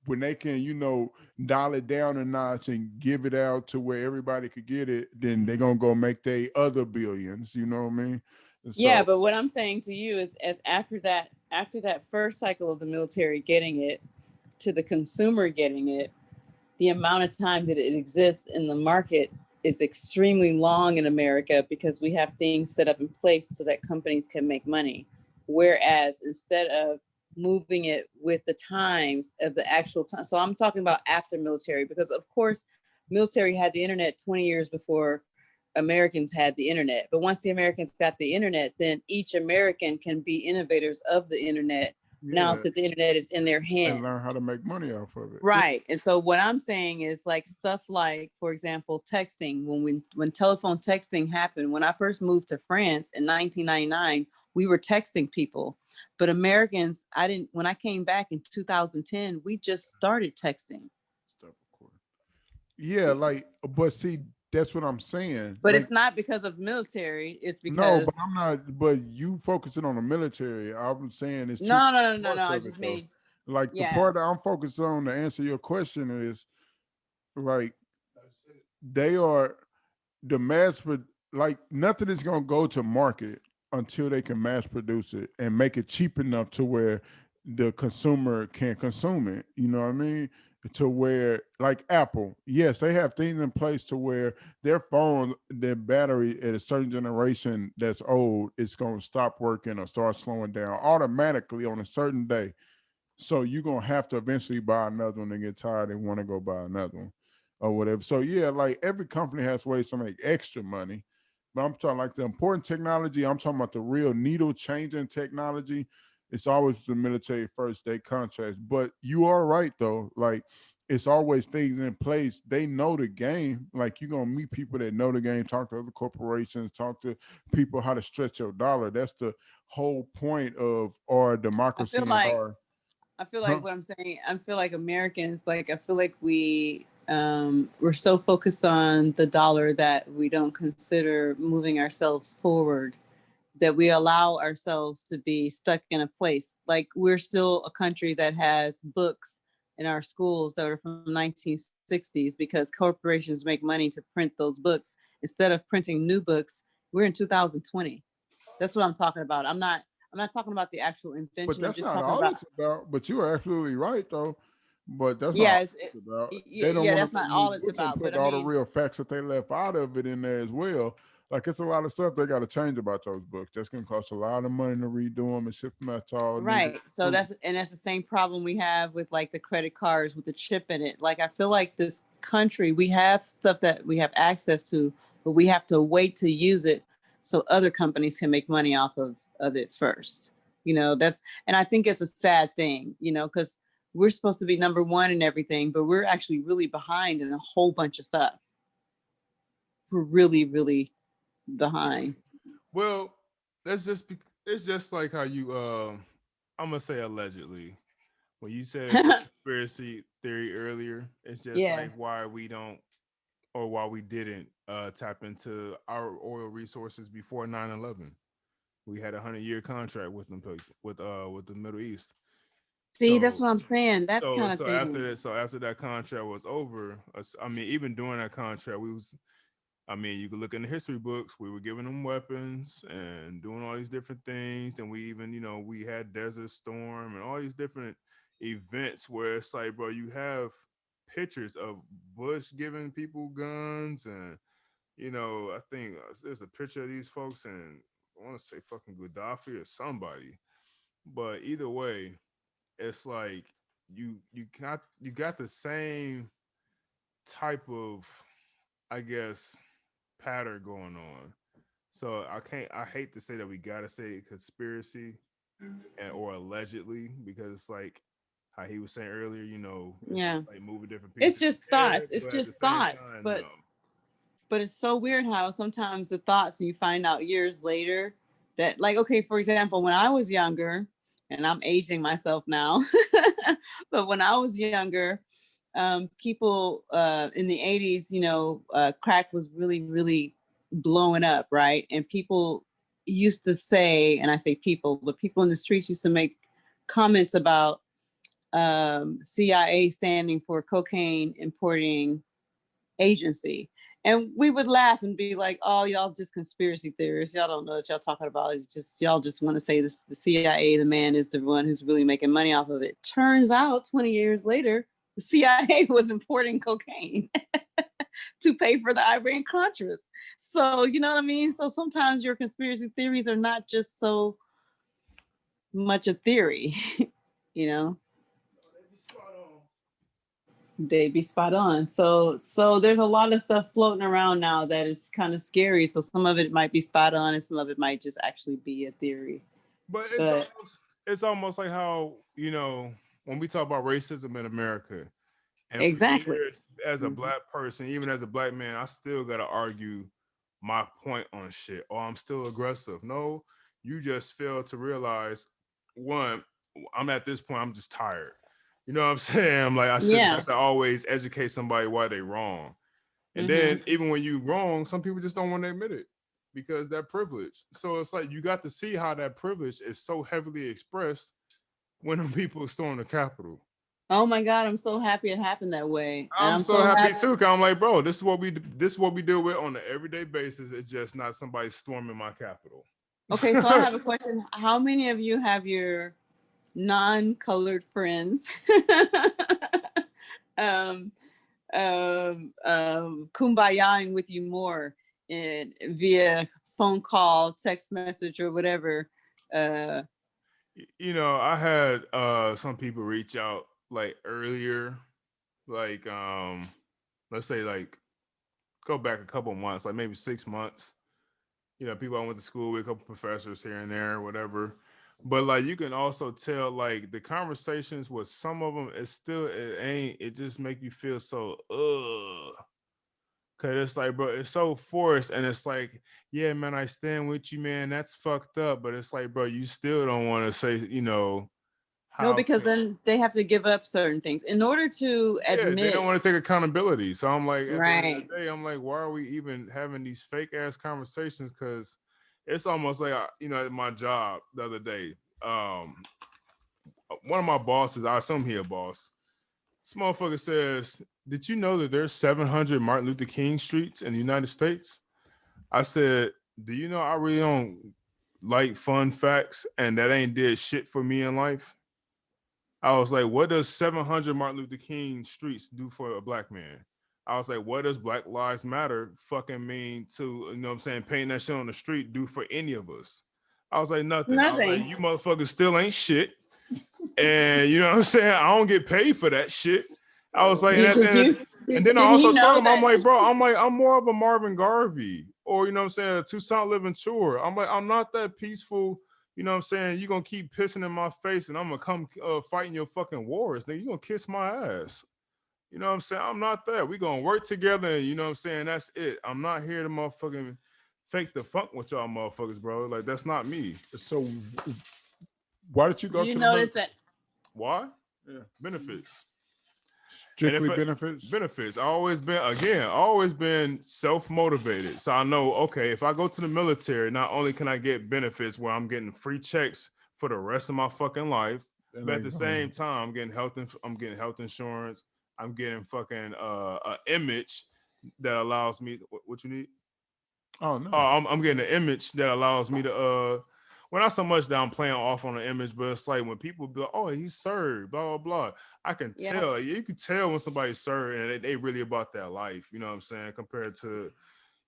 when they can, dial it down a notch and give it out to where everybody could get it, then they gonna go make they other billions. You know what I mean? And Yeah, so but what I'm saying to you is, as after that first cycle of the military getting it to the consumer getting it, the amount of time that it exists in the market is extremely long in America because we have things set up in place so that companies can make money. Whereas instead of moving it with the times of the actual time, so I'm talking about after military, because of course, military had the internet 20 years before Americans had the internet. But once the Americans got the internet, then each American can be innovators of the internet now yeah, that the internet is in their and learn hands. how to make money off of it. Yeah. Right. And so what I'm saying is like stuff like, for example, texting. When telephone texting happened, when I first moved to France in 1999, we were texting people. But Americans, I didn't when I came back in 2010, we just started texting. Stop recording. Yeah, like, but see, that's what I'm saying. But Like, it's not because of military, it's no, but because I'm not. But you focusing on the military. I'm saying it's two no. parts I of it just though. made Like the yeah. part that I'm focused on to answer your question is like they are the like nothing is gonna go to market until they can mass produce it and make it cheap enough to where the consumer can consume it. You know what I mean? To where like Apple, yes, they have things in place to where their phone, their battery at a certain generation that's old, it's gonna stop working or start slowing down automatically on a certain day. So you're gonna have to eventually buy another one and get tired and want to go buy another one or whatever. So yeah, like every company has ways to make extra money. But I'm talking like the important technology, I'm talking about the real needle changing technology. It's always the military first day contracts. But you are right though. Like it's always things in place. They know the game. Like you're gonna meet people that know the game, talk to other corporations, talk to people how to stretch your dollar. That's the whole point of our I feel democracy and like our I feel huh? like what I'm saying, I feel like Americans, like I feel like we're so focused on the dollar that we don't consider moving ourselves forward, that we allow ourselves to be stuck in a place. Like we're still a country that has books in our schools that are from 1960s because corporations make money to print those books. Instead of printing new books, we're in 2020. That's what I'm talking about. I'm not talking about the actual But invention. I'm that's just not talking all about it's about. But you are absolutely right, though. But that's not yeah, all it's about. They don't yeah, want to that's make not new all it's books and about. But put I all the mean, real facts that they left out of it in there as well. Like it's a lot of stuff they got to change about those books. That's gonna cost a lot of money to redo them and ship them out to all niggas. right. So that's the same problem we have with like the credit cards with the chip in it. Like I feel like this country, we have stuff that we have access to, but we have to wait to use it so other companies can make money off of it first. That's and I think it's a sad thing, because we're supposed to be number one in everything, but we're actually really behind in a whole bunch of stuff. We're really, really behind. Well, it's just like how you I'm gonna say allegedly when you said the conspiracy theory earlier. It's just Yeah. like why we don't or why we didn't tap into our oil resources before 9/11. We had a 100-year contract with them with the Middle East. See, that's So what I'm saying. That so kind of so thing. after that contract was over, I mean even during that contract we was I mean, you could look in the history books. We were giving them weapons and doing all these different things. Then we even, we had Desert Storm and all these different events where it's like, bro, you have pictures of Bush giving people guns, and I think there's a picture of these folks, and I want to say fucking Gaddafi or somebody. But either way, it's like you got the same type of, I guess, pattern going on. So I hate to say that we gotta say conspiracy or allegedly, because it's like how he was saying earlier, it's Yeah. like moving different It's pieces. just Yeah, thoughts. It's but at the just same thoughts. time, no. But it's so weird how sometimes the thoughts you find out years later that, like, okay, for example, when I was younger, and I'm aging myself now, but when I was younger, people in the 80s, crack was really, really blowing up, right? And people used to say, and I say people, but people in the streets used to make comments about CIA standing for cocaine importing agency. And we would laugh and be like, oh, y'all just conspiracy theorists. Y'all don't know what y'all talking about. It's just, y'all just want to say this, the CIA, the man is the one who's really making money off of it. Turns out 20 years later, the CIA was importing cocaine to pay for the Iran Contras. So, you know what I mean? So sometimes your conspiracy theories are not just so much a theory, you know? They'd be spot on. So there's a lot of stuff floating around now that it's kind of scary. So some of it might be spot on and some of it might just actually be a theory. But But it's almost like how, when we talk about racism in America, and for exactly. years as a black person, even as a black man, I still gotta argue my point on shit, or I'm still aggressive. No, you just fail to realize, one, I'm at this point, I'm just tired. You know what I'm saying? I'm like, I shouldn't Yeah. have to always educate somebody why they wrong. And Mm-hmm. then even when you wrong, some people just don't want to admit it because that privilege. So it's like you got to see how that privilege is so heavily expressed when them people storm the Capitol. Oh my God, I'm so happy it happened that way. And I'm I'm so so happy happy. too, cause I'm like, bro, this is what we deal with on an everyday basis. It's just not somebody storming my Capitol. Okay, so I have a question. How many of you have your non-colored friends um, kumbayaing with you more via phone call, text message, or whatever? Uh, I had some people reach out like earlier, like let's say like go back a couple months, like maybe 6 months. People I went to school with, a couple professors here and there, whatever. But like you can also tell like the conversations with some of them, it just make you feel so cause it's like, bro, it's so forced, and it's like, yeah, man, I stand with you, man. That's fucked up, but it's like, bro, you still don't want to say, no, how because then they have to give up certain things in order to yeah, they don't admit. want to take accountability. So I'm like, at the end of Right. the day, I'm like, why are we even having these fake ass conversations? Because it's almost like, at my job the other day, one of my bosses, I assume he a boss. This motherfucker says, "Did you know that there's 700 Martin Luther King streets in the United States?" I said, "Do you know I really don't like fun facts, and that ain't did shit for me in life?" I was like, what does 700 Martin Luther King streets do for a black man? I was like, what does Black Lives Matter fucking mean to, what I'm saying, painting that shit on the street do for any of us? I was like, nothing. I was like, Nothing. you motherfuckers still ain't shit. And you know what I'm saying? I don't get paid for that shit. I was like, and then I Didn't also you told know him, I'm that? like, bro, I'm more of a Marvin Garvey or, you know what I'm saying, a Toussaint Louverture. I'm like, I'm not that peaceful. You know what I'm saying? You're going to keep pissing in my face and I'm going to come fighting your fucking wars. Nigga, you're going to kiss my ass. You know what I'm saying? I'm not that. We're going to work together and you know what I'm saying? That's it. I'm not here to motherfucking fake the funk with y'all motherfuckers, bro. Like, that's not me. So, why did you Do go you to the notice military? that? Why? Yeah, benefits. Strictly benefits? Benefits. Always been self-motivated. So I know, okay, if I go to the military, not only can I get benefits where I'm getting free checks for the rest of my fucking life, And but at the same time, I'm getting health insurance. I'm getting fucking an image that allows me. What you need? Oh no. I'm getting an image that allows me to well, not so much that I'm playing off on an image, but it's like when people be like, oh, he's served, blah, blah, blah. I can Yeah. tell. You can tell when somebody's served and they really about that life, you know what I'm saying, compared to,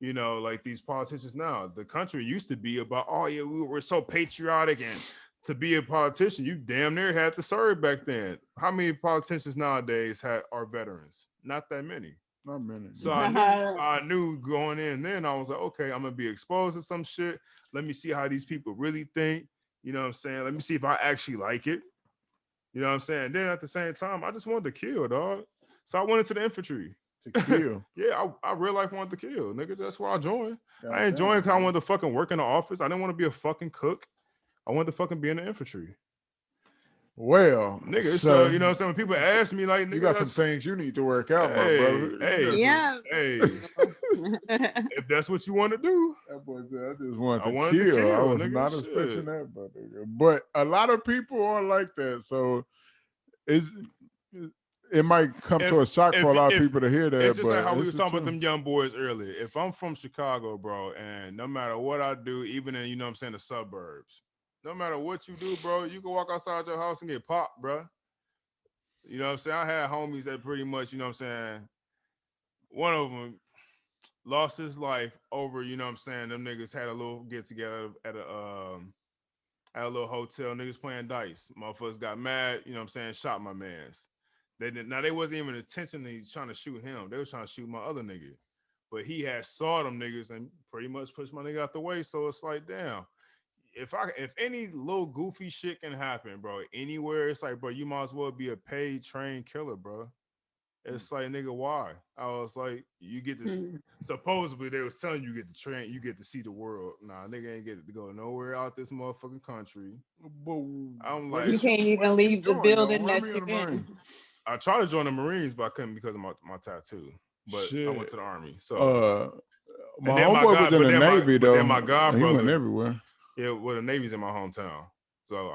like these politicians now. The country used to be about, oh, yeah, we're so patriotic, and to be a politician, you damn near had to serve back then. How many politicians nowadays are veterans? Not that many. Not many. So I knew going in. Then I was like, okay, I'm gonna be exposed to some shit. Let me see how these people really think. You know what I'm saying? Let me see if I actually like it. You know what I'm saying? Then at the same time, I just wanted to kill, dog. So I went into the infantry. To kill. Yeah, I real life wanted to kill, nigga. That's why I joined. God I ain't damn, joined because I man. wanted to fucking work in the office. I didn't want to be a fucking cook. I wanted to fucking be in the infantry. Well, Nigga, so so you know what I'm saying? When people ask me, like, nigga, you got some that's things you need to work out, my hey, brother. hey, Yeah. hey. If that's what you want to do, That boy said, I just wanted I to wanted to kill. I kill, was nigga, not shit. expecting that, but a lot of people are like that. So it's it might come to a shock for a lot of people to hear that. It's just but like how we it's was the talking about truth. them young boys earlier. If I'm from Chicago, bro, and no matter what I do, even in, you know what I'm saying, the suburbs, no matter what you do, bro, you can walk outside your house and get popped, bro. You know what I'm saying? I had homies that pretty much, you know what I'm saying, one of them lost his life over, you know what I'm saying, them niggas had a little get together at a little hotel, niggas playing dice. Motherfuckers got mad, you know what I'm saying, shot my mans. They wasn't even intentionally trying to shoot him. They was trying to shoot my other nigga. But he had saw them niggas and pretty much pushed my nigga out the way. So it's like, damn, if any little goofy shit can happen, bro, anywhere, it's like, bro, you might as well be a paid trained killer, bro. It's like, nigga, why? I was like, you get to supposedly they was telling you get to train, you get to see the world. Nah, nigga ain't get to go nowhere out this motherfucking country. I'm like, you can't even leave the building that you're in. in. I tried to join the Marines, but I couldn't because of my tattoo. But I went Shit. to the Army. So My homeboy was in the Navy, but though. then my god He went brother, everywhere. yeah, well, the Navy's in my hometown, so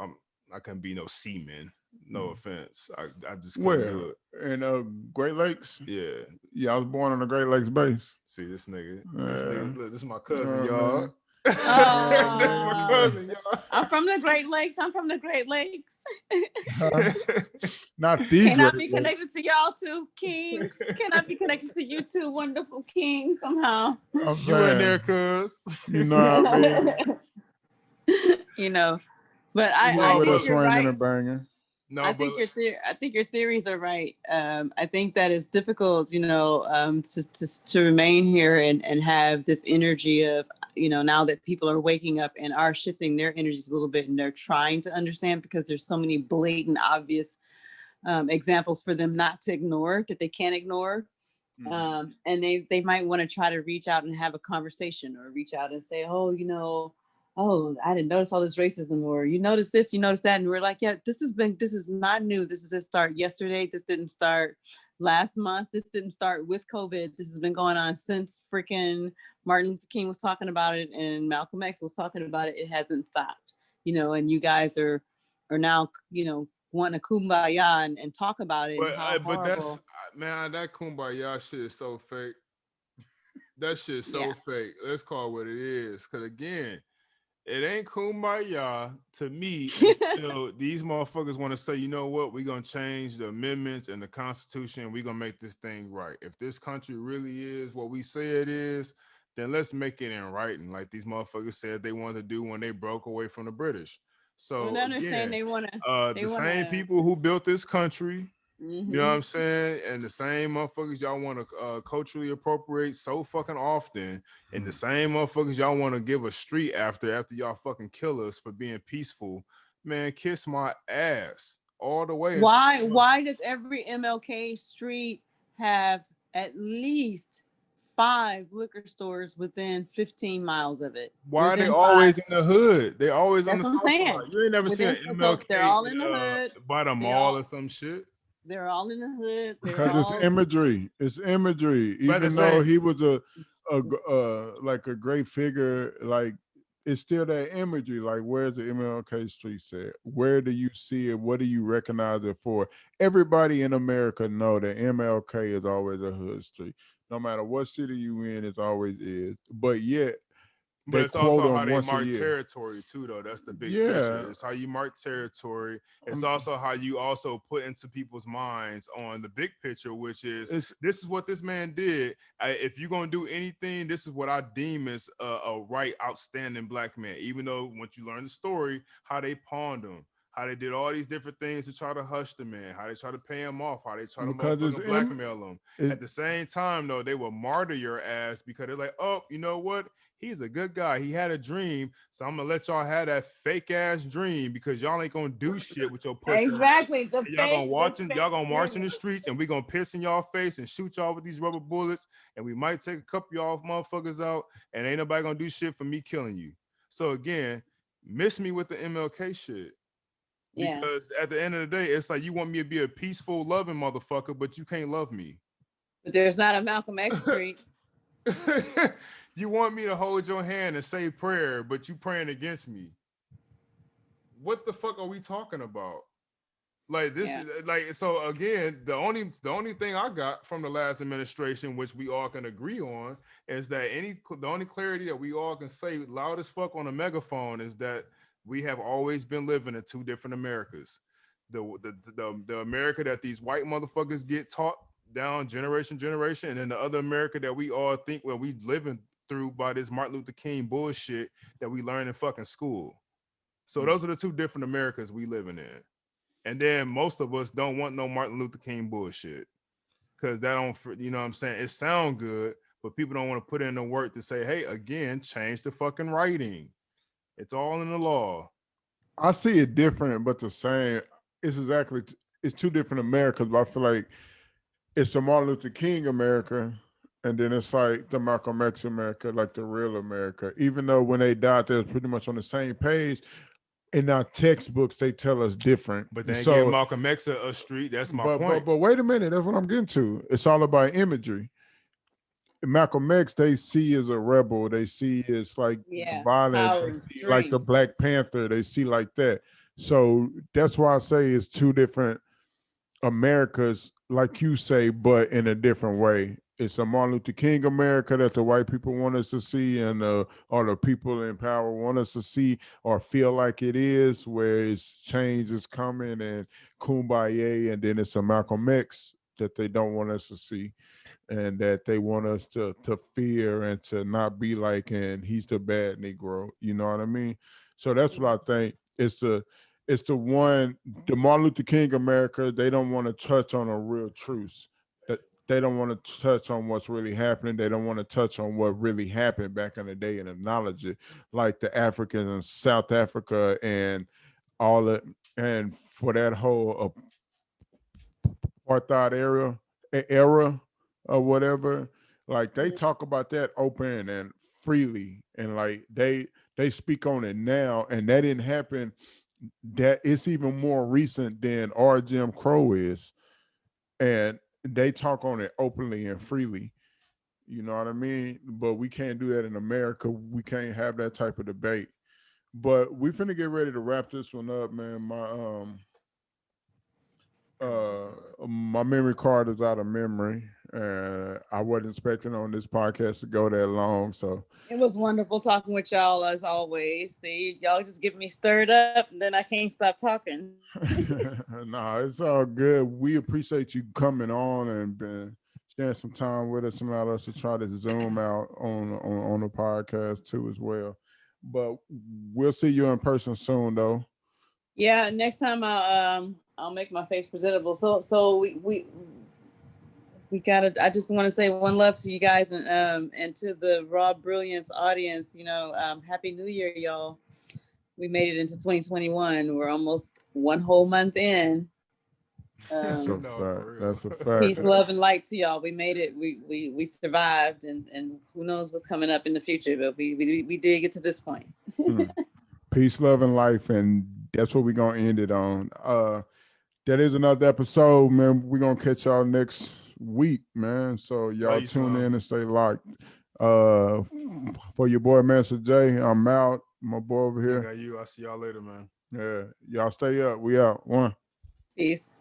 I couldn't be no seaman. No offense, I just couldn't do Where? In Great Lakes? it. Yeah, I was born on the Great Lakes base. See this nigga, Yeah. look, this is my cousin, Oh, y'all. man. This is my cousin, y'all. I'm from the Great Lakes. Not the Can I Great be Lakes. connected to y'all two kings? Can I be connected to you two wonderful kings somehow? I'm You in saying, there, cuz? you know what I mean? You know, but You I with think us you're swinging right. and banging. No, I but think your theories are right. I think that it's difficult, you know, to remain here and have this energy of, you know, now that people are waking up and are shifting their energies a little bit and they're trying to understand because there's so many blatant, obvious examples for them not to ignore that they can't ignore. And they might want to try to reach out and have a conversation or reach out and say, oh, you know, oh, I didn't notice all this racism, or you notice this, you notice that. And we're like, yeah, this is not new. This is just start yesterday. This didn't start last month. This didn't start with COVID. This has been going on since freaking Martin Luther King was talking about it and Malcolm X was talking about it. It hasn't stopped, you know, and you guys are now, you know, want to kumbaya and talk about it and how but that's horrible. man, that kumbaya shit is so fake. That shit's so fake. Let's call it what it is. Cause again, it ain't kumbaya to me until these motherfuckers want to say, you know what, we're gonna change the amendments and the Constitution and we're gonna make this thing right. If this country really is what we say it is, then let's make it in writing, like these motherfuckers said they wanted to do when they broke away from the British. So Well, they're saying again, they want to. same people who built this country, Mm-hmm. you know what I'm saying? And the same motherfuckers y'all want to culturally appropriate so fucking often, and the same motherfuckers y'all want to give a street after y'all fucking kill us for being peaceful. Man, kiss my ass all the way. Why does every MLK street have at least 5 liquor stores within 15 miles of it? Why are they Within always 5. in the hood? They always on That's the what I'm south saying. side. You ain't never seen an So they're MLK all in the hood. by the mall or some shit. They're all in the hood. Because it's imagery. It's imagery. Even though he was a like a great figure, like it's still that imagery. Like, where's the MLK Street set? Where do you see it? What do you recognize it for? Everybody in America know that MLK is always a hood street. No matter what city you in, it always is. But yet, But they it's quote also them how they once a mark year. territory too, though. That's the big Yeah. picture. It's how you mark territory. It's also how you also put into people's minds on the big picture, which is this is what this man did. If you're gonna do anything, this is what I deem as a right, outstanding black man. Even though once you learn the story, how they pawned him, how they did all these different things to try to hush the man, how they try to pay him off, how they try to Because it's motherfucking blackmail him. At the same time, though, they will martyr your ass because they're like, oh, you know what? He's a good guy. He had a dream, so I'm gonna let y'all have that fake ass dream because y'all ain't gonna do shit with your pussy. Exactly. Y'all gonna march in the streets and we gonna piss in y'all face and shoot y'all with these rubber bullets, and we might take a couple y'all motherfuckers out, and ain't nobody gonna do shit for me killing you. So again, miss me with the MLK shit. Because at the end of the day, it's like you want me to be a peaceful, loving motherfucker, but you can't love me. But there's not a Malcolm X Street. You want me to hold your hand and say prayer, but you praying against me. What the fuck are we talking about? Like this is like, so again, the only thing I got from the last administration, which we all can agree on, is that the only clarity that we all can say loud as fuck on a megaphone is that we have always been living in two different Americas. The America that these white motherfuckers get taught down generation, and then the other America that we all think we living through by this Martin Luther King bullshit that we learn in fucking school. So those are the two different Americas we living in. And then most of us don't want no Martin Luther King bullshit. Because that don't, you know what I'm saying? It sound good, but people don't want to put in the work to say, hey, again, change the fucking writing. It's all in the law. I see it different, but the same. It's two different Americas, but I feel like it's the Martin Luther King America, and then it's like the Malcolm X America, like the real America. Even though when they died, they was pretty much on the same page. In our textbooks, they tell us different. But then again, Malcolm X a street. That's my point. But wait a minute. That's what I'm getting to. It's all about imagery. Malcolm X, they see as a rebel. They see as like violence, like the Black Panther. They see like that. So that's why I say it's two different Americas, like you say, but in a different way. It's a Martin Luther King America that the white people want us to see, and or the people in power want us to see or feel like it is, where it's change is coming and kumbaya, and then it's a Malcolm X that they don't want us to see, and that they want us to fear and to not be like, and he's the bad Negro. You know what I mean? So that's what I think. It's the Martin Luther King America. They don't want to touch on a real truth. They don't want to touch on what's really happening. They don't want to touch on what really happened back in the day and acknowledge it, like the Africans in South Africa and all that, and for that whole apartheid era or whatever. Like they talk about that open and freely, and like they speak on it now, and that didn't happen. That it's even more recent than our Jim Crow is, and they talk on it openly and freely. You know what I mean? But we can't do that in America. We can't have that type of debate. But we finna get ready to wrap this one up, man. My memory card is out of memory. I wasn't expecting on this podcast to go that long. So it was wonderful talking with y'all as always. See, y'all just get me stirred up, and then I can't stop talking. Nah, it's all good. We appreciate you coming on and sharing some time with us and allow us to try to zoom out on the podcast too as well. But we'll see you in person soon, though. Yeah, next time I'll make my face presentable. So we gotta. I just want to say one love to you guys and to the Raw Brilliance audience. You know, Happy New Year, y'all. We made it into 2021. We're almost one whole month in. That's a fact. Peace, love, and light to y'all. We made it. We survived, and who knows what's coming up in the future. But we did get to this point. Peace, love, and life, and that's what we're gonna end it on. That is another episode, man. We're gonna catch y'all next week, man. So y'all tune in and stay locked. For your boy Master J, I'm out. My boy over here. I got you. I'll see y'all later, man. Yeah. Y'all stay up. We out. One. Peace.